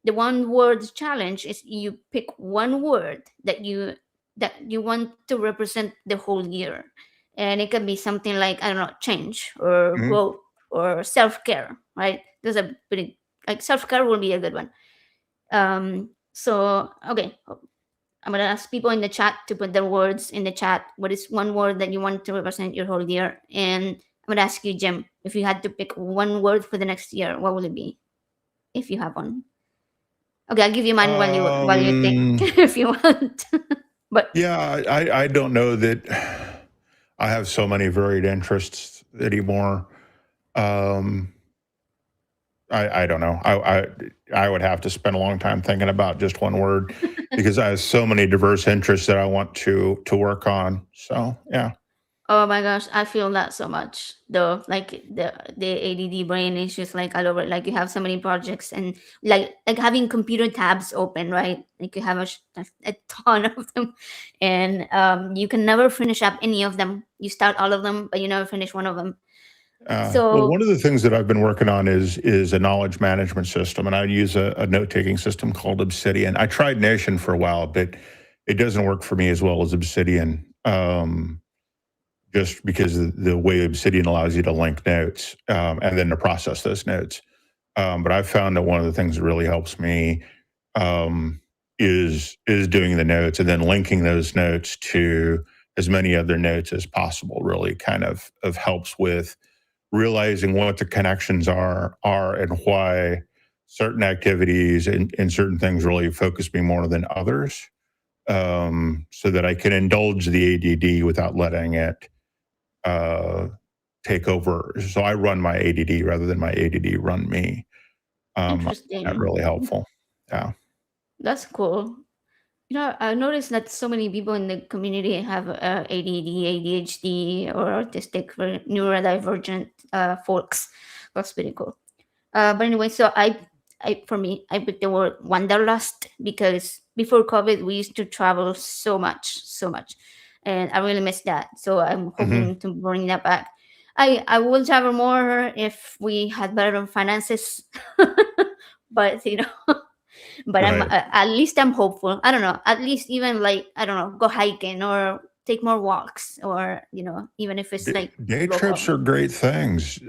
the one word challenge is you pick one word that you that you want to represent the whole year. And it can be something like, I don't know, change or
Mhm.
growth or self-care, right? Those are pretty, like self-care will be a good one. So okay, I'm gonna ask people in the chat to put their words in the chat. What is one word that you want to represent your whole year? And I'm gonna ask you, Jim, if you had to pick one word for the next year, what would it be? If you have one. Okay, I'll give you mine while you think if you want. But
Yeah, I don't know that I have so many varied interests anymore. Um, I don't know. I would have to spend a long time thinking about just one word because I have so many diverse interests that I want to work on. So yeah.
oh my gosh, I feel that so much. Though, like the ADD brain is just like all over. Like you have so many projects and like having computer tabs open, right? Like you have a ton of them, and you can never finish up any of them. You start all of them, but you never finish one of them.
Well,
So
one of the things that I've been working on is a knowledge management system, and I use a note taking system called Obsidian. I tried Notion for a while, but it doesn't work for me as well as Obsidian. Just because of the way Obsidian allows you to link notes and then to process those notes. But I've found that one of the things that really helps me is doing the notes and then linking those notes to as many other notes as possible. Really, kind of helps with realizing what the connections are and why certain activities and certain things really focus me more than others, so that I can indulge the ADD without letting it take over. So I run my ADD rather than my ADD run me. That's
interesting.
really helpful. Yeah.
That's cool. You know, I noticed that so many people in the community have ADD, ADHD, or autistic or neurodivergent folks. That's pretty cool. But anyway, so for me, I picked the word wanderlust because before COVID, we used to travel so much, and I really miss that. So I'm
Hmm.
hoping to bring that back. I will travel more if we had better finances, but but I'm
Right.
at least I'm hopeful. I don't know. At least even like I don't know, go hiking or take more walks, or even if it's like
Day trips
local.
are great things.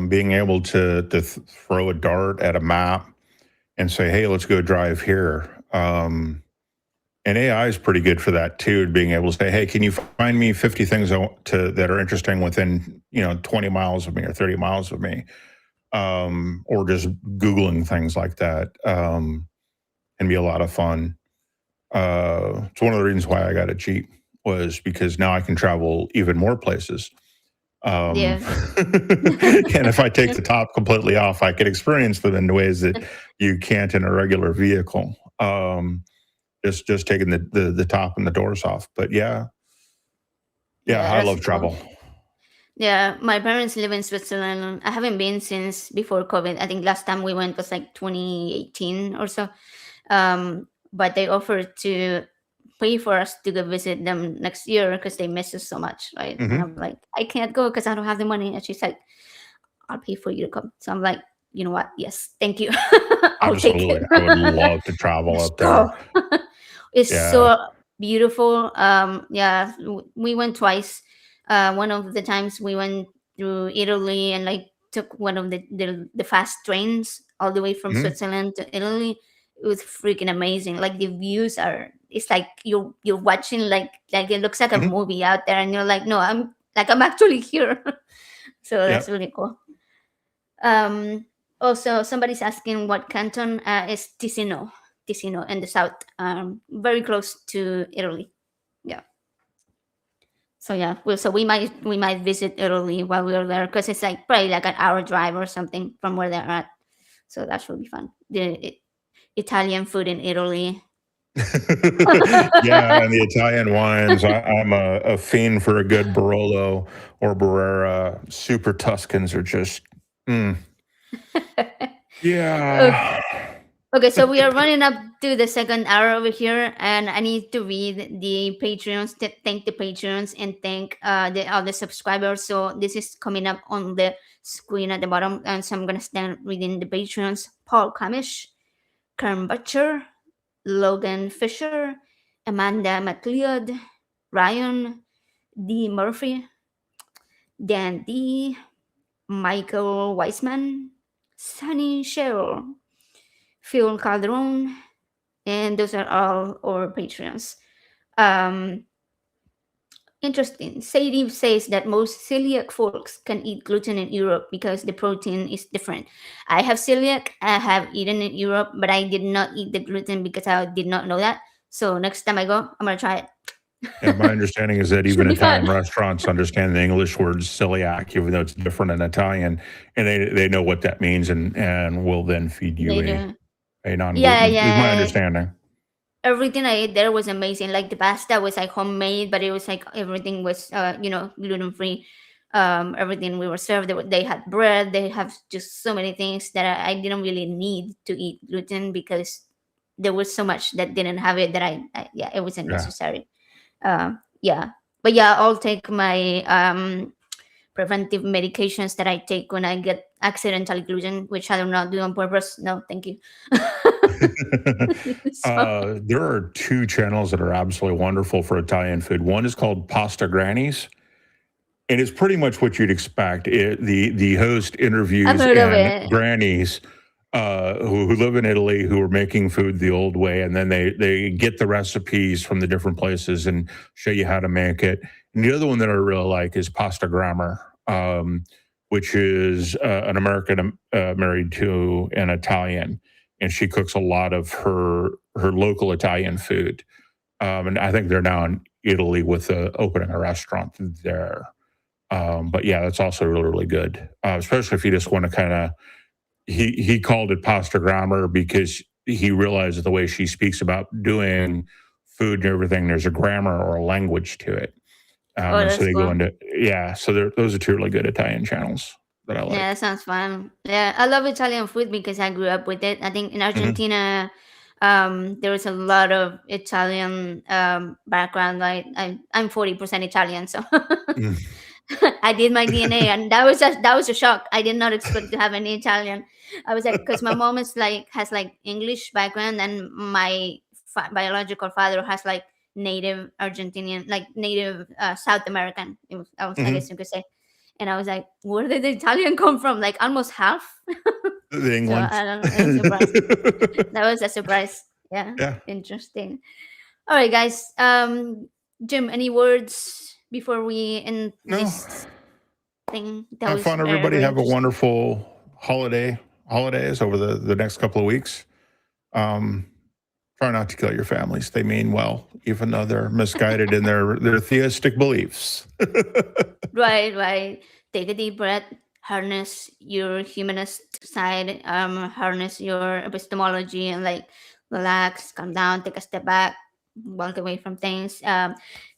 Being able to throw a dart at a map and say, "Hey, let's go drive here." And AI is pretty good for that too. Being able to say, "Hey, can you find me 50 things that are interesting within 20 miles of me or 30 miles of me?" Or just Googling things like that can be a lot of fun. It's one of the reasons why I got a Jeep was because now I can travel even more places.
Yeah.
And if I take the top completely off, I can experience them in ways that you can't in a regular vehicle. Just taking the top and the doors off. But yeah,
Yeah,
I
that's
love
cool.
travel.
Yeah, my parents live in Switzerland. I haven't been since before COVID. I think last time we went was like 2018 or so. But they offered to pay for us to go visit them next year because they miss us so much, right? And I'm
Hmm.
like, I can't go because I don't have the money. And she's like, I'll pay for you to come. So I'm like, you know what? Yes, thank you. I'll take
Absolutely,
it.
I would love to travel
Let's
up
go.
there.
It's
Yeah.
so beautiful. Yeah, we went twice. One of the times we went through Italy and like took one of the fast trains all the way from
Mhm.
Switzerland to Italy. It was freaking amazing. Like the views are, it's like you're watching like it looks like a
Mhm.
movie out there, and you're like, no, I'm actually here. So that's
Yep.
really cool. Um, Also, somebody's asking what canton is Ticino. Ticino in the south, very close to Italy. Yeah. So yeah, so we might visit Italy while we're there because it's like probably like an hour drive or something from where they're at. So that should be fun. Italian food in Italy.
Yeah, and the Italian wines. I'm a fiend for a good Barolo or Barrera. Super Tuscans are just, mm, yeah.
Okay, so we are running up to the second hour over here, and I need to read the Patreons, thank the Patreons, and thank the other subscribers. So this is coming up on the screen at the bottom, and so I'm gonna stand reading the Patreons: Paul Cammish, Karen Butcher, Logan Fisher, Amanda McLeod, Rion, D. Murphy, Dan D., Michael Wiseman, Sunny Cheryl, Phil Calderone, and those are all our Patreons. Um, Interesting. Sadie says that most celiac folks can eat gluten in Europe because the protein is different. I have celiac. I have eaten in Europe, but I did not eat the gluten because I did not know that. So next time I go, I'm gonna try it.
Yeah, my understanding is that
Should
even
be
Italian
fun.
restaurants understand the English word celiac, even though it's different in Italian, and they know what that means, and will then feed you
They do.
a
Yeah,
non-gluten. Is my
yeah.
understanding.
Everything I ate there was amazing. Like the pasta was like homemade, but it was like everything was gluten free. Everything we were served, they had bread. They have just so many things that I didn't really need to eat gluten because there was so much that didn't have it that yeah, it wasn't
Yeah.
necessary. Yeah, but yeah, I'll take my preventive medications that I take when I get accidental gluten, which I do not do on purpose. No, thank you. So,
There are two channels that are absolutely wonderful for Italian food. One is called Pasta Grannies, and it's pretty much what you'd expect. The host
I've
interviews
heard of
and
it.
grannies who live in Italy who are making food the old way, and then they get the recipes from the different places and show you how to make it. And the other one that I really like is Pasta Grammar, which is an American married to an Italian, and she cooks a lot of her local Italian food. And I think they're now in Italy with opening a restaurant there. But yeah, that's also really, really good, especially if you just want to kind of. He called it pasta grammar because he realized that the way she speaks about doing food and everything, there's a grammar or a language to it.
Oh,
And so
that's
they go
cool.
into, yeah, so those are two really good Italian channels that I
Yeah,
like.
that sounds fun. Yeah, I love Italian food because I grew up with it. I think in
Mhm.
Argentina, there was a lot of Italian background. Like I'm 40% Italian, so
Mm.
I did my DNA, and that was a shock. I did not expect to have any Italian. I was like, because my mom is like has like English background, and my biological father has like native Argentinian, like native South American. I guess
Mhm.
you could say. And I was like, where did the Italian come from? Like almost half.
The
So
England.
I don't know. I'm surprised. That was a surprise. Yeah,
Yeah.
interesting. All right, guys. Jim, any words before we end
No.
this thing? That
Have
was
fun,
very,
everybody.
very
Have a
interesting.
wonderful holidays over the next couple of weeks. Um, Try not to kill your families. They mean well, even though they're misguided in their theistic beliefs.
Right, right. Take a deep breath. Harness your humanist side. Harness your epistemology and like relax, calm down, take a step back, walk away from things.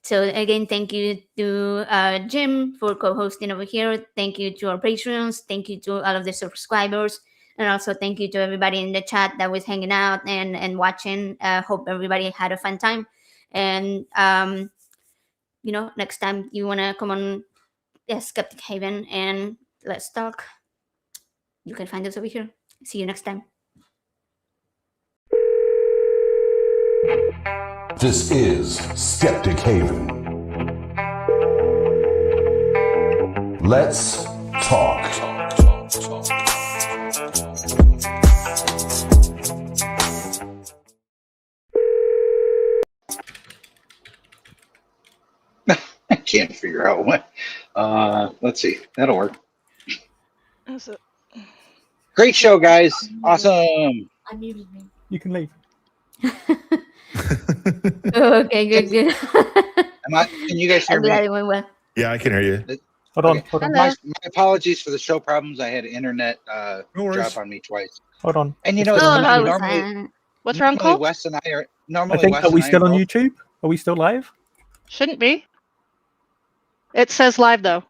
So again, thank you to Jim for co-hosting over here. Thank you to our patrons. Thank you to all of the subscribers. And also thank you to everybody in the chat that was hanging out and watching. Hope everybody had a fun time. And next time you wanna come on Skeptic Haven and let's talk. You can find us over here. See you next time.
This is Skeptic Haven. Let's talk.
I can't figure out what. Let's see. That'll work. Great show, guys. Awesome.
I muted me.
You can leave.
Okay, good.
Can you guys hear
I'm glad
me?
it went well.
Yeah, I can hear you.
Hold on,
Okay.
hold on,
Hello.
My apologies for the show problems. I had internet
No worries.
drop on me twice.
hold on.
And you
It's
know, it's
still on
Oh,
funny.
that was
YouTube.
What's wrong,
Normally
Cole?
Wes and I are
I think, are we still on YouTube? Are we still live?
Shouldn't be. It says live though.